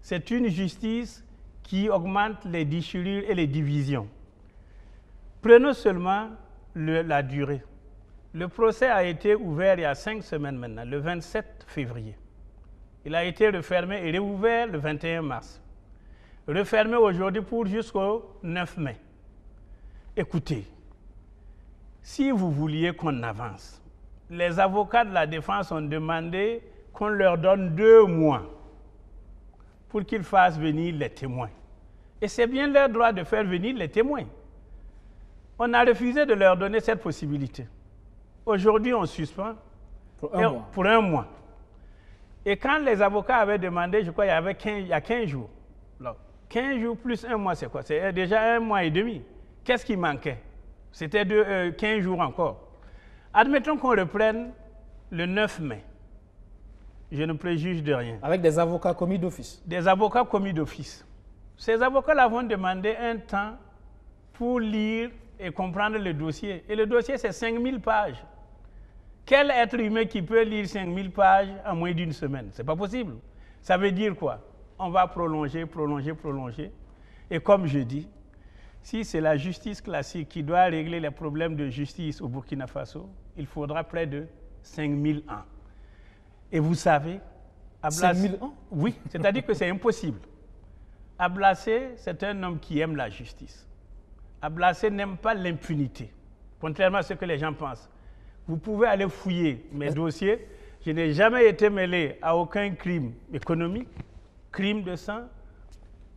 C'est une justice qui augmente les déchirures et les divisions. Prenons seulement la durée. Le procès a été ouvert il y a 5 semaines maintenant, le 27 février. Il a été refermé et réouvert le 21 mars. Refermé aujourd'hui pour jusqu'au 9 mai. Écoutez, si vous vouliez qu'on avance, les avocats de la défense ont demandé qu'on leur donne 2 mois pour qu'ils fassent venir les témoins. Et c'est bien leur droit de faire venir les témoins. On a refusé de leur donner cette possibilité. Aujourd'hui, on suspend pour un mois. Et quand les avocats avaient demandé, je crois il y a 15 jours. Alors, 15 jours plus un mois, c'est quoi? C'est déjà 1 mois et demi. Qu'est-ce qui manquait? C'était 15 jours encore. Admettons qu'on reprenne le 9 mai. Je ne préjuge de rien. Avec des avocats commis d'office. Des avocats commis d'office. Ces avocats-là vont demander un temps pour lire et comprendre le dossier. Et le dossier, c'est 5000 pages. Quel être humain qui peut lire 5000 pages en moins d'une semaine? Ce n'est pas possible. Ça veut dire quoi? On va prolonger. Et comme je dis, si c'est la justice classique qui doit régler les problèmes de justice au Burkina Faso, il faudra près de 5000 ans. Et vous savez, 5000 ans? Oui, c'est-à-dire que c'est impossible. Ablassé, c'est un homme qui aime la justice. Ablassé n'aime pas l'impunité, contrairement à ce que les gens pensent. Vous pouvez aller fouiller mes dossiers. Je n'ai jamais été mêlé à aucun crime économique, crime de sang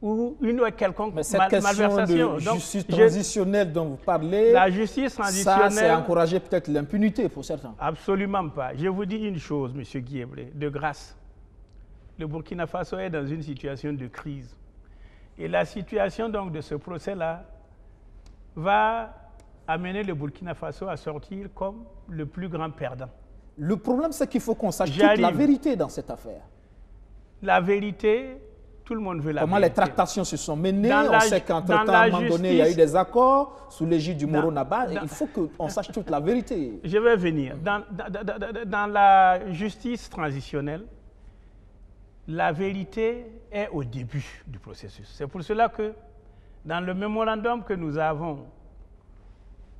ou une quelconque malversation. De justice transitionnelle dont vous parlez, la justice transitionnelle, ça, c'est encourager peut-être l'impunité pour certains. Absolument pas. Je vous dis une chose, M. Guillebré, de grâce. Le Burkina Faso est dans une situation de crise. Et la situation donc de ce procès-là va amener le Burkina Faso à sortir comme le plus grand perdant. Le problème, c'est qu'il faut qu'on sache toute la vérité dans cette affaire. La vérité, tout le monde veut la Comment vérité. Les tractations se sont menées, on sait qu'entre-temps, à un moment donné, il y a eu des accords sous l'égide du Moro Naba. Il faut qu'on sache toute la vérité. Je vais venir. Dans la justice transitionnelle, la vérité est au début du processus. C'est pour cela que dans le mémorandum que nous avons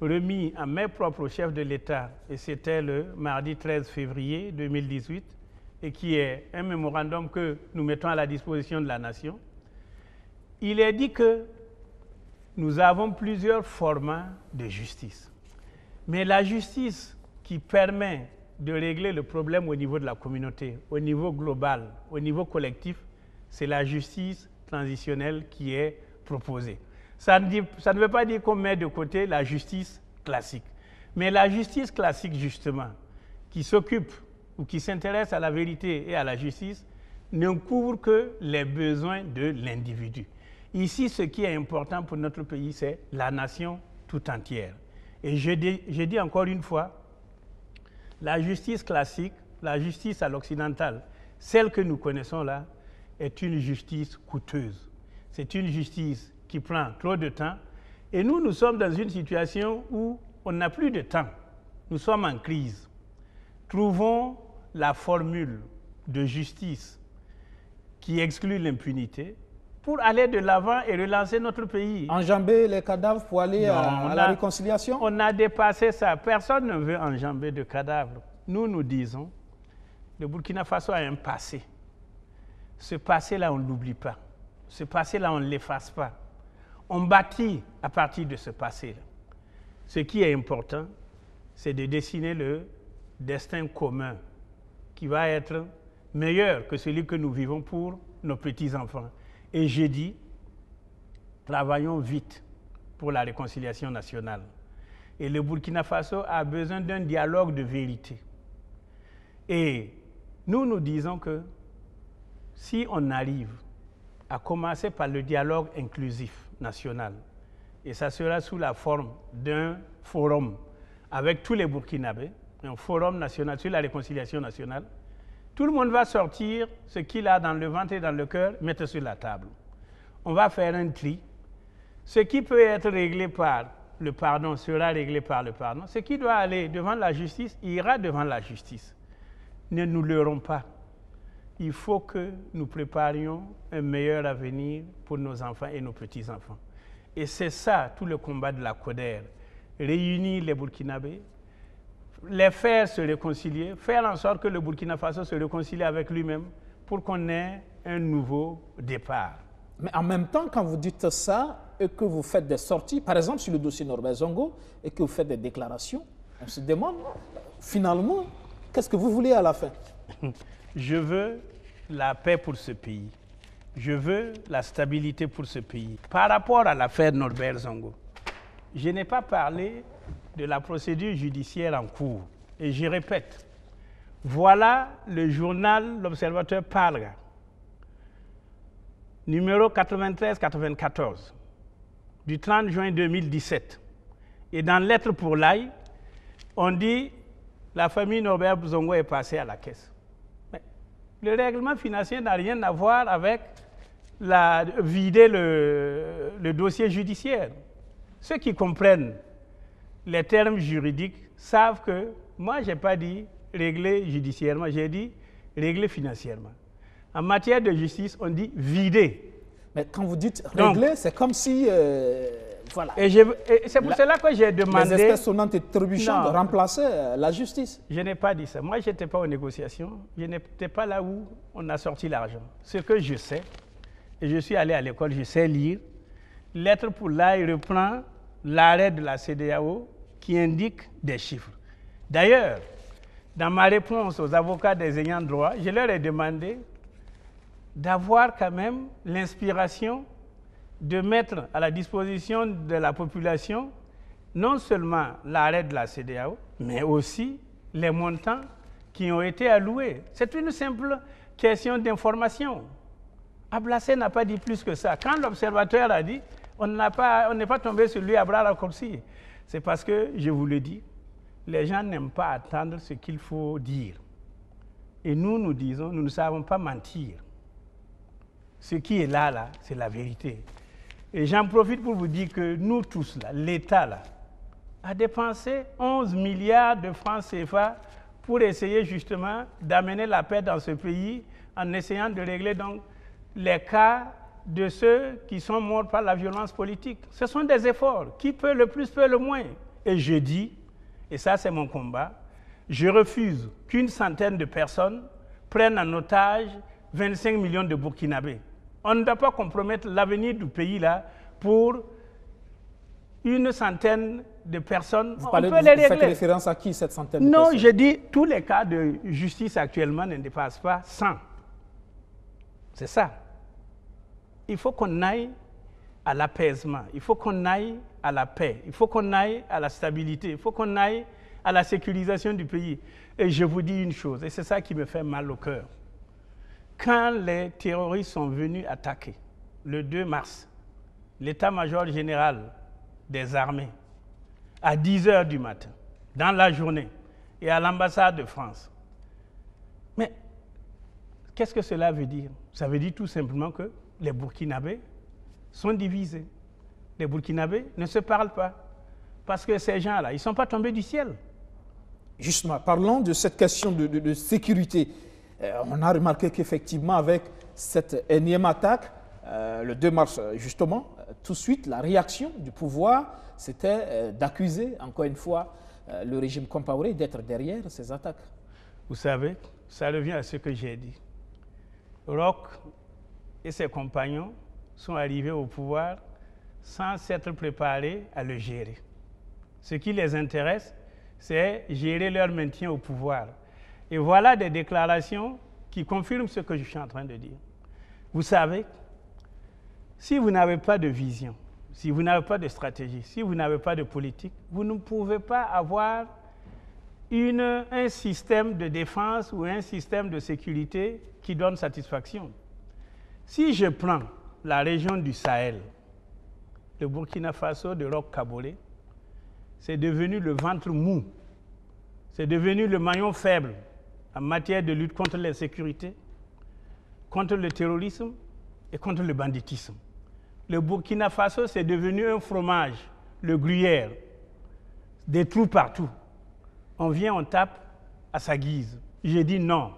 remis à mes propres chefs de l'État, et c'était le mardi 13 février 2018, et qui est un mémorandum que nous mettons à la disposition de la nation, il est dit que nous avons plusieurs formats de justice. Mais la justice qui permet de régler le problème au niveau de la communauté, au niveau global, au niveau collectif, c'est la justice transitionnelle qui est proposée. Ça ne veut pas dire qu'on met de côté la justice classique. Mais la justice classique, justement, qui s'occupe ou qui s'intéresse à la vérité et à la justice, ne couvre que les besoins de l'individu. Ici, ce qui est important pour notre pays, c'est la nation tout entière. Et je dis encore une fois, la justice classique, la justice à l'occidentale, celle que nous connaissons là, est une justice coûteuse. C'est une justice qui prend trop de temps. Et nous sommes dans une situation où on n'a plus de temps. Nous sommes en crise. Trouvons la formule de justice qui exclut l'impunité pour aller de l'avant et relancer notre pays. Enjamber les cadavres pour aller à la réconciliation? On a dépassé ça. Personne ne veut enjamber de cadavres. Nous disons, le Burkina Faso a un passé. Ce passé-là, on ne l'oublie pas. Ce passé-là, on ne l'efface pas. On bâtit à partir de ce passé-là. Ce qui est important, c'est de dessiner le destin commun qui va être meilleur que celui que nous vivons pour nos petits-enfants. Et j'ai dit, travaillons vite pour la réconciliation nationale. Et le Burkina Faso a besoin d'un dialogue de vérité. Et nous disons que si on arrive à commencer par le dialogue inclusif national, et ça sera sous la forme d'un forum avec tous les Burkinabés, un forum national sur la réconciliation nationale, tout le monde va sortir ce qu'il a dans le ventre et dans le cœur, mettre sur la table. On va faire un tri. Ce qui peut être réglé par le pardon sera réglé par le pardon. Ce qui doit aller devant la justice ira devant la justice. Ne nous leurrons pas. Il faut que nous préparions un meilleur avenir pour nos enfants et nos petits-enfants. Et c'est ça tout le combat de la CODER. Réunir les Burkinabés, les faire se réconcilier, faire en sorte que le Burkina Faso se réconcilie avec lui-même pour qu'on ait un nouveau départ. Mais en même temps, quand vous dites ça et que vous faites des sorties, par exemple sur le dossier Norbert Zongo, et que vous faites des déclarations, on se demande, finalement, qu'est-ce que vous voulez à la fin? Je veux la paix pour ce pays. Je veux la stabilité pour ce pays. Par rapport à l'affaire Norbert Zongo, je n'ai pas parlé de la procédure judiciaire en cours. Et je répète, voilà le journal L'Observateur Parle, numéro 93-94, du 30 juin 2017. Et dans Lettre pour l'Aïe, on dit la famille Norbert Zongo est passée à la caisse. Mais le règlement financier n'a rien à voir avec vider le dossier judiciaire. Ceux qui comprennent les termes juridiques savent que moi, je n'ai pas dit régler judiciairement, j'ai dit régler financièrement. En matière de justice, on dit vider. Mais quand vous dites régler, c'est comme si... voilà. Et c'est pour cela que j'ai demandé... Les espèces sonnantes et trébuchantes remplaçaient la justice. Je n'ai pas dit ça. Moi, je n'étais pas aux négociations. Je n'étais pas là où on a sorti l'argent. Ce que je sais, et je suis allé à l'école, je sais lire, Lettre pour l'Aïe reprend l'arrêt de la CEDEAO qui indique des chiffres. D'ailleurs, dans ma réponse aux avocats des ayants droit, je leur ai demandé d'avoir quand même l'inspiration de mettre à la disposition de la population non seulement l'arrêt de la CEDEAO, mais aussi les montants qui ont été alloués. C'est une simple question d'information. Ablacé n'a pas dit plus que ça. Quand l'observateur a dit, on n'est pas tombé sur lui à bras raccourcis. C'est parce que, je vous le dis, les gens n'aiment pas attendre ce qu'il faut dire. Et nous disons, nous ne savons pas mentir. Ce qui est là, c'est la vérité. Et j'en profite pour vous dire que nous tous, là, l'État, là, a dépensé 11 milliards de francs CFA pour essayer justement d'amener la paix dans ce pays en essayant de régler donc les cas de ceux qui sont morts par la violence politique. Ce sont des efforts. Qui peut le plus, peut le moins. Et je dis, et ça c'est mon combat, je refuse qu'une centaine de personnes prennent en otage 25 millions de Burkinabés. On ne doit pas compromettre l'avenir du pays là pour une centaine de personnes. Vous faites référence à qui, cette centaine de personnes? Non, je dis tous les cas de justice actuellement ne dépassent pas 100. C'est ça. Il faut qu'on aille à l'apaisement, il faut qu'on aille à la paix, il faut qu'on aille à la stabilité, il faut qu'on aille à la sécurisation du pays. Et je vous dis une chose, et c'est ça qui me fait mal au cœur. Quand les terroristes sont venus attaquer, le 2 mars, l'état-major général des armées à 10 h du matin, dans la journée, et à l'ambassade de France. Mais qu'est-ce que cela veut dire? Ça veut dire tout simplement que les Burkinabés sont divisés. Les Burkinabés ne se parlent pas. Parce que ces gens-là, ils ne sont pas tombés du ciel. Justement, parlons de cette question de sécurité. On a remarqué qu'effectivement, avec cette énième attaque, le 2 mars, justement, tout de suite, la réaction du pouvoir, c'était d'accuser, encore une fois, le régime Compaoré d'être derrière ces attaques. Vous savez, ça revient à ce que j'ai dit. Roch et ses compagnons sont arrivés au pouvoir sans s'être préparés à le gérer. Ce qui les intéresse, c'est gérer leur maintien au pouvoir. Et voilà des déclarations qui confirment ce que je suis en train de dire. Vous savez, si vous n'avez pas de vision, si vous n'avez pas de stratégie, si vous n'avez pas de politique, vous ne pouvez pas avoir un système de défense ou un système de sécurité qui donne satisfaction. Si je prends la région du Sahel, le Burkina Faso de Roch Kaboré, c'est devenu le ventre mou, c'est devenu le maillon faible en matière de lutte contre l'insécurité, contre le terrorisme et contre le banditisme. Le Burkina Faso, c'est devenu un fromage, le gruyère, des trous partout. On vient, on tape à sa guise. J'ai dit non,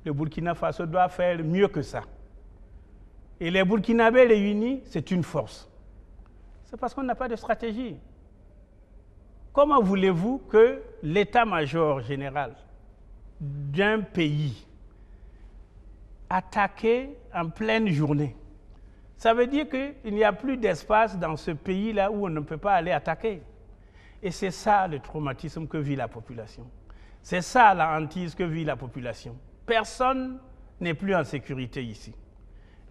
le Burkina Faso doit faire mieux que ça. Et les Burkinabés réunis, c'est une force. C'est parce qu'on n'a pas de stratégie. Comment voulez-vous que l'état-major général d'un pays attaqué en pleine journée, ça veut dire qu'il n'y a plus d'espace dans ce pays-là où on ne peut pas aller attaquer. Et c'est ça le traumatisme que vit la population. C'est ça la hantise que vit la population. Personne n'est plus en sécurité ici.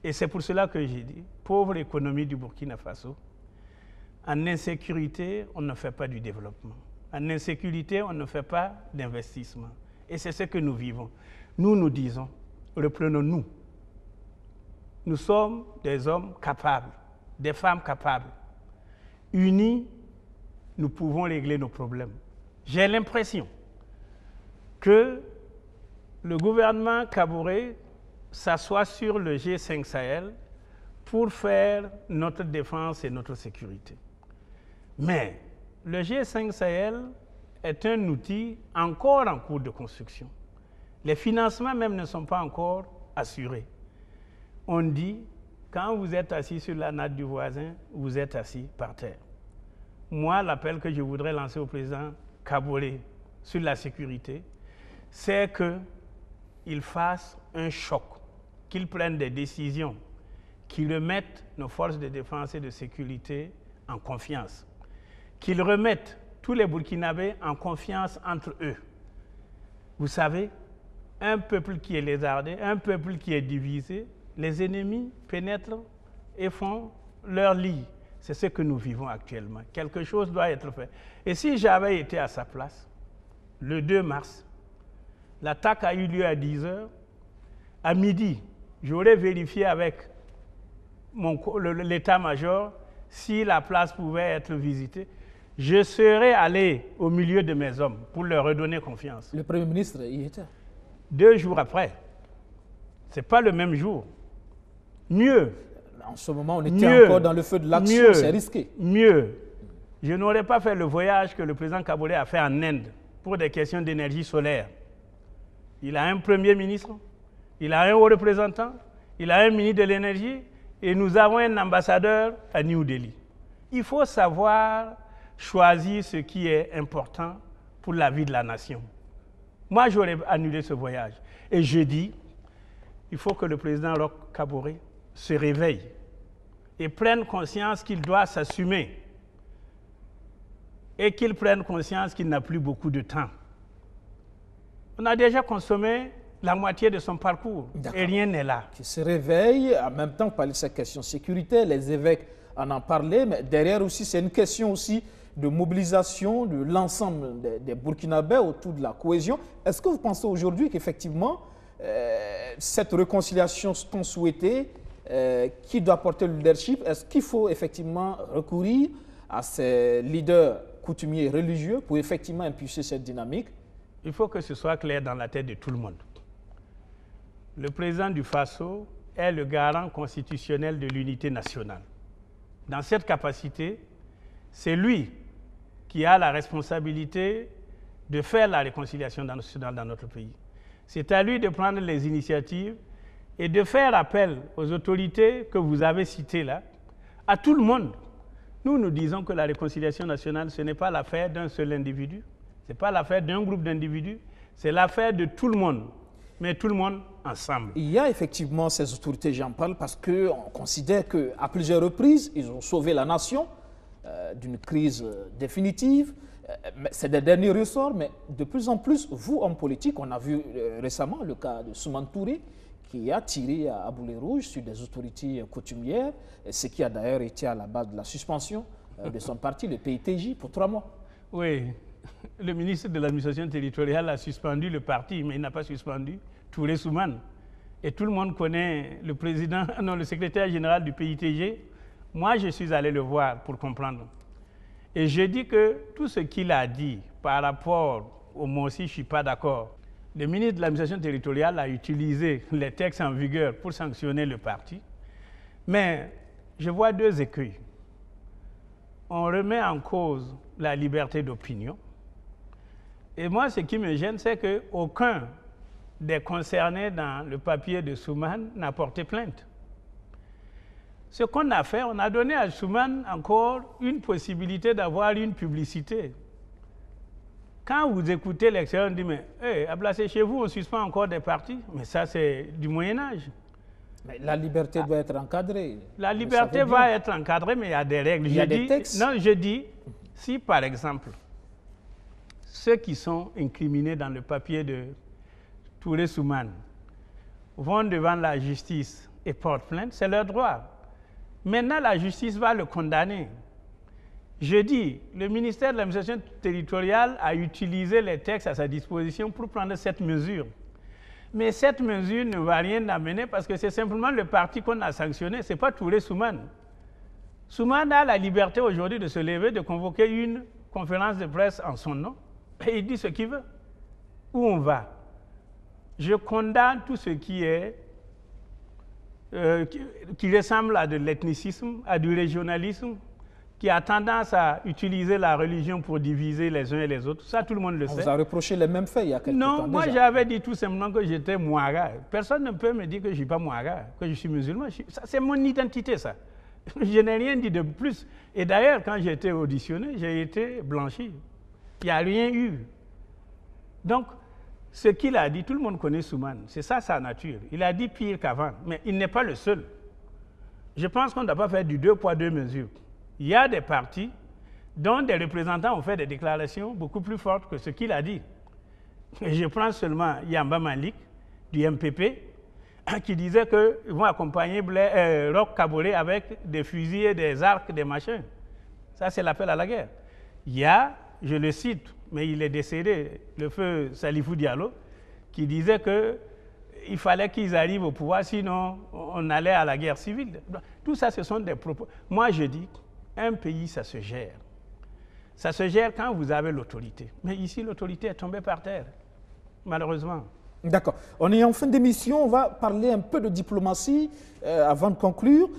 Et c'est pour cela que j'ai dit, pauvre économie du Burkina Faso, en insécurité, on ne fait pas du développement. En insécurité, on ne fait pas d'investissement. Et c'est ce que nous vivons. Nous, nous disons, reprenons-nous. Nous sommes des hommes capables, des femmes capables. Unis, nous pouvons régler nos problèmes. J'ai l'impression que le gouvernement Kaboré s'assoit sur le G5 Sahel pour faire notre défense et notre sécurité. Mais le G5 Sahel est un outil encore en cours de construction. Les financements même ne sont pas encore assurés. On dit, quand vous êtes assis sur la natte du voisin, vous êtes assis par terre. Moi, l'appel que je voudrais lancer au président Kaboré sur la sécurité, c'est qu'il fasse un choc, qu'il prenne des décisions, qu'il remette nos forces de défense et de sécurité en confiance, qu'il remette tous les Burkinabés en confiance entre eux. Vous savez, un peuple qui est lézardé, un peuple qui est divisé, les ennemis pénètrent et font leur lit. C'est ce que nous vivons actuellement. Quelque chose doit être fait. Et si j'avais été à sa place, le 2 mars, l'attaque a eu lieu à 10 h. À midi, j'aurais vérifié avec l'état-major si la place pouvait être visitée. Je serais allé au milieu de mes hommes pour leur redonner confiance. Le Premier ministre y était. 2 jours après. Ce n'est pas le même jour. Mieux. En ce moment, on était encore dans le feu de l'action, c'est risqué. Mieux. Je n'aurais pas fait le voyage que le président Kaboré a fait en Inde pour des questions d'énergie solaire. Il a un premier ministre, il a un haut représentant, il a un ministre de l'énergie et nous avons un ambassadeur à New Delhi. Il faut savoir choisir ce qui est important pour la vie de la nation. Moi, j'aurais annulé ce voyage. Et je dis, il faut que le président Roch Kaboré se réveille et prenne conscience qu'il doit s'assumer et qu'il prenne conscience qu'il n'a plus beaucoup de temps. On a déjà consommé la moitié de son parcours et rien n'est là. Qu'il se réveille, en même temps, parler de cette question sécurité, les évêques en parlaient, mais derrière aussi, c'est une question aussi de mobilisation de l'ensemble des Burkinabés autour de la cohésion. Est-ce que vous pensez aujourd'hui qu'effectivement, cette réconciliation tant souhaitée, qui doit porter le leadership, est-ce qu'il faut effectivement recourir à ces leaders coutumiers religieux pour effectivement impulser cette dynamique? Il faut que ce soit clair dans la tête de tout le monde. Le président du Faso est le garant constitutionnel de l'unité nationale. Dans cette capacité, c'est lui qui a la responsabilité de faire la réconciliation nationale dans notre pays. C'est à lui de prendre les initiatives et de faire appel aux autorités que vous avez citées là, à tout le monde. Nous disons que la réconciliation nationale, ce n'est pas l'affaire d'un seul individu, ce n'est pas l'affaire d'un groupe d'individus, c'est l'affaire de tout le monde, mais tout le monde ensemble. Il y a effectivement ces autorités, j'en parle parce qu'on considère qu'à plusieurs reprises, ils ont sauvé la nation d'une crise définitive. C'est des derniers ressorts, mais de plus en plus, vous, hommes politiques, on a vu récemment le cas de Soumane Touré, qui a tiré à boulet rouge sur des autorités coutumières, ce qui a d'ailleurs été à la base de la suspension de son parti, le PITJ, pour 3 mois. Oui, le ministre de l'administration territoriale a suspendu le parti, mais il n'a pas suspendu Touré Soumane. Et tout le monde connaît le président, non, le secrétaire général du PITG. Moi, je suis allé le voir pour comprendre. Et je dis que tout ce qu'il a dit par rapport au moi aussi, je ne suis pas d'accord. Le ministre de l'administration territoriale a utilisé les textes en vigueur pour sanctionner le parti. Mais je vois 2 écueils. On remet en cause la liberté d'opinion. Et moi, ce qui me gêne, c'est qu'aucun des concernés dans le papier de Soumane n'a porté plainte. Ce qu'on a fait, on a donné à Soumane encore une possibilité d'avoir une publicité. Quand vous écoutez l'extérieur, on dit, mais Ablassé, chez vous, on suspend encore des partis. Mais ça, c'est du Moyen-Âge. Mais la liberté doit être encadrée. La liberté va être encadrée, mais il y a des règles. Il y a des textes. Non, je dis, si par exemple, ceux qui sont incriminés dans le papier de Touré Soumane vont devant la justice et portent plainte, c'est leur droit. Maintenant, la justice va le condamner. Je dis, le ministère de l'administration territoriale a utilisé les textes à sa disposition pour prendre cette mesure. Mais cette mesure ne va rien amener parce que c'est simplement le parti qu'on a sanctionné, ce n'est pas Touré Soumane. Soumane a la liberté aujourd'hui de se lever, de convoquer une conférence de presse en son nom, et il dit ce qu'il veut. Où on va? Je condamne tout ce qui est qui ressemble à de l'ethnicisme, à du régionalisme, qui a tendance à utiliser la religion pour diviser les uns et les autres. Ça, tout le monde le sait. On vous a reproché les mêmes faits il y a quelques temps. Non, moi j'avais dit tout simplement que j'étais Mouara. Personne ne peut me dire que je ne suis pas Mouara, que je suis musulman. C'est mon identité, ça. Je n'ai rien dit de plus. Et d'ailleurs, quand j'ai été auditionné, j'ai été blanchi. Il n'y a rien eu. Donc, ce qu'il a dit, tout le monde connaît Soumane. C'est ça sa nature. Il a dit pire qu'avant, mais il n'est pas le seul. Je pense qu'on ne doit pas faire du 2 poids 2 mesures. Il y a des partis dont des représentants ont fait des déclarations beaucoup plus fortes que ce qu'il a dit. Et je prends seulement Yamba Malik, du MPP, qui disait qu'ils vont accompagner Roch Kaboré avec des fusils et des arcs, des machins. Ça, c'est l'appel à la guerre. Il y a, je le cite, mais il est décédé, le feu Salifou Diallo, qui disait qu'il fallait qu'ils arrivent au pouvoir, sinon on allait à la guerre civile. Tout ça, ce sont des propos. Moi, je dis, un pays, ça se gère. Ça se gère quand vous avez l'autorité. Mais ici, l'autorité est tombée par terre, malheureusement. D'accord. On est en fin d'émission, on va parler un peu de diplomatie avant de conclure.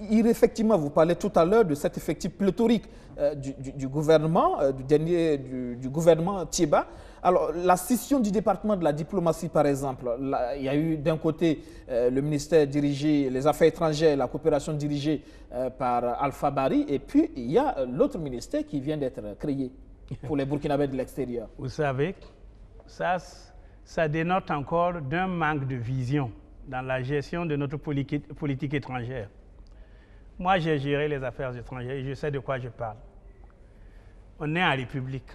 Effectivement, vous parlez tout à l'heure de cet effectif pléthorique du gouvernement, du gouvernement Thiéba. Alors, la scission du département de la diplomatie, par exemple, là, il y a eu d'un côté le ministère dirigé, les affaires étrangères, la coopération dirigée par Alpha Bari, et puis il y a l'autre ministère qui vient d'être créé pour les Burkinabés de l'extérieur. Vous savez, ça dénote encore d'un manque de vision dans la gestion de notre politique étrangère. Moi, j'ai géré les affaires étrangères et je sais de quoi je parle. On est en République.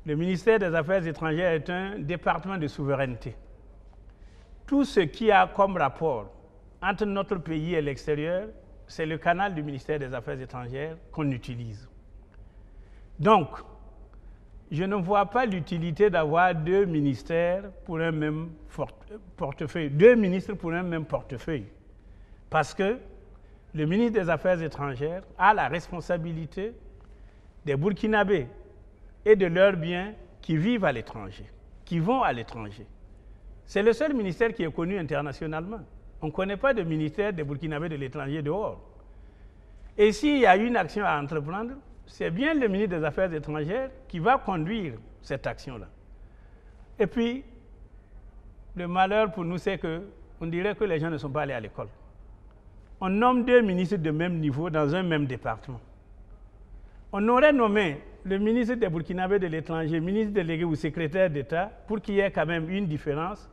Le ministère des Affaires étrangères est un département de souveraineté. Tout ce qui a comme rapport entre notre pays et l'extérieur, c'est le canal du ministère des Affaires étrangères qu'on utilise. Donc, je ne vois pas l'utilité d'avoir 2 ministères pour un même portefeuille, 2 ministres pour un même portefeuille. Parce que le ministre des Affaires étrangères a la responsabilité des Burkinabés et de leurs biens qui vivent à l'étranger, qui vont à l'étranger. C'est le seul ministère qui est connu internationalement. On ne connaît pas de ministère des Burkinabés de l'étranger dehors. Et s'il y a une action à entreprendre, c'est bien le ministre des Affaires étrangères qui va conduire cette action-là. Et puis, le malheur pour nous, c'est qu'on dirait que les gens ne sont pas allés à l'école. On nomme 2 ministres de même niveau dans un même département. On aurait nommé le ministre des Burkinabés de l'étranger, ministre délégué ou secrétaire d'État, pour qu'il y ait quand même une différence.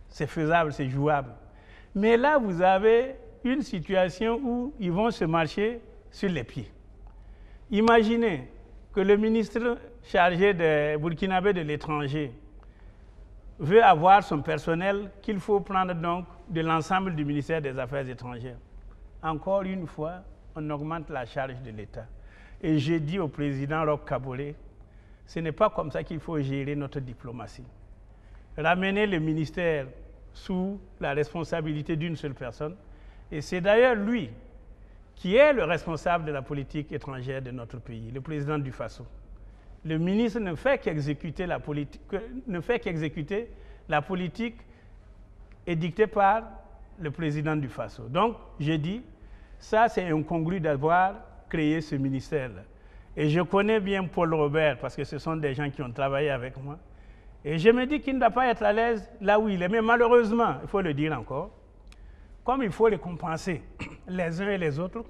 C'est faisable, c'est jouable. Mais là, vous avez une situation où ils vont se marcher sur les pieds. Imaginez que le ministre chargé des Burkinabés de l'étranger veut avoir son personnel qu'il faut prendre donc de l'ensemble du ministère des Affaires étrangères. Encore une fois, on augmente la charge de l'État. Et j'ai dit au président Roch Kaboré, ce n'est pas comme ça qu'il faut gérer notre diplomatie. Ramener le ministère sous la responsabilité d'une seule personne. Et c'est d'ailleurs lui qui est le responsable de la politique étrangère de notre pays, le président du Faso. Le ministre ne fait qu'exécuter la politique édictée par le président du Faso. Donc, j'ai dit, ça c'est incongru d'avoir créé ce ministère-là. Et je connais bien Paul Robert parce que ce sont des gens qui ont travaillé avec moi. Et je me dis qu'il ne doit pas être à l'aise là où il est. Mais malheureusement, il faut le dire encore, comme il faut les compenser les uns et les autres,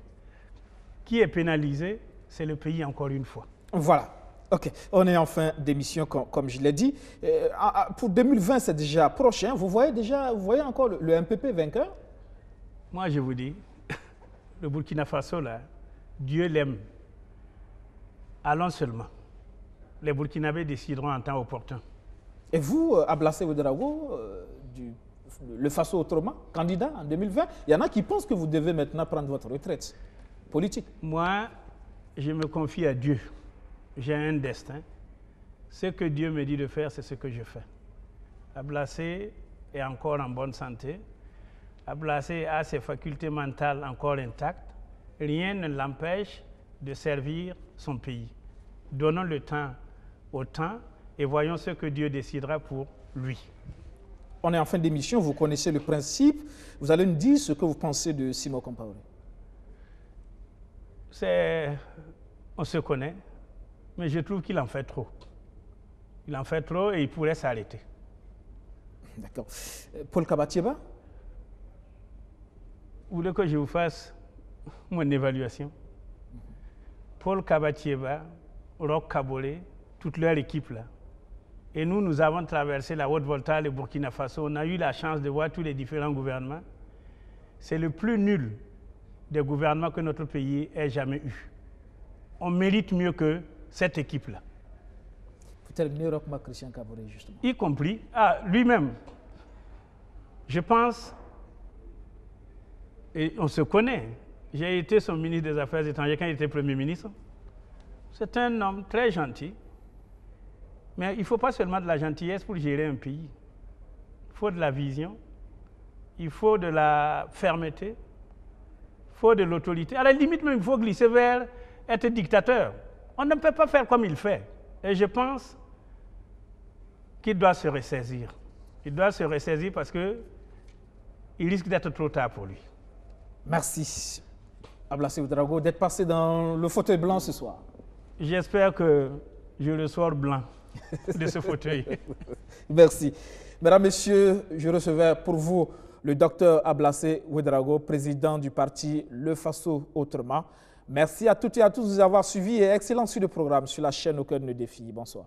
qui est pénalisé, c'est le pays encore une fois. Voilà. OK. On est en fin d'émission, comme je l'ai dit. Pour 2020, c'est déjà prochain. Vous voyez encore le MPP vainqueur? Moi, je vous dis, le Burkina Faso, là, Dieu l'aime. Allons seulement. Les Burkinabés décideront en temps opportun. Et vous, Ablassé Ouedraogo, le Faso autrement, candidat en 2020, il y en a qui pensent que vous devez maintenant prendre votre retraite politique. Moi, je me confie à Dieu. J'ai un destin. Ce que Dieu me dit de faire, c'est ce que je fais. Ablassé est encore en bonne santé. Ablassé a ses facultés mentales encore intactes. Rien ne l'empêche de servir son pays. Donnons le temps au temps et voyons ce que Dieu décidera pour lui. On est en fin d'émission, vous connaissez le principe. Vous allez nous dire ce que vous pensez de Simon Compaoré. On se connaît, mais je trouve qu'il en fait trop. Il en fait trop et il pourrait s'arrêter. D'accord. Paul Kabatieba? Vous voulez que je vous fasse mon évaluation? Paul Kabatieba, Roch Kaboré, toute leur équipe là. Et nous avons traversé la Haute-Volta, le Burkina Faso. On a eu la chance de voir tous les différents gouvernements. C'est le plus nul des gouvernements que notre pays ait jamais eu. On mérite mieux que cette équipe-là. Pour terminer, Roch Christian Kaboré, justement. Y compris, lui-même. Je pense, et on se connaît, j'ai été son ministre des Affaires étrangères quand il était Premier ministre. C'est un homme très gentil. Mais il ne faut pas seulement de la gentillesse pour gérer un pays. Il faut de la vision, il faut de la fermeté, il faut de l'autorité. À la limite, même, il faut glisser vers être dictateur. On ne peut pas faire comme il fait. Et je pense qu'il doit se ressaisir. Il doit se ressaisir parce qu'il risque d'être trop tard pour lui. Merci, Ablassé Ouedraogo, d'être passé dans le fauteuil blanc ce soir. J'espère que je ressors blanc de ce fauteuil. Merci. Mesdames, Messieurs, je recevais pour vous le docteur Ablassé Ouedraogo, président du parti Le Faso Autrement. Merci à toutes et à tous de nous avoir suivis et excellent sur le programme sur la chaîne Au Cœur de nos défis. Bonsoir.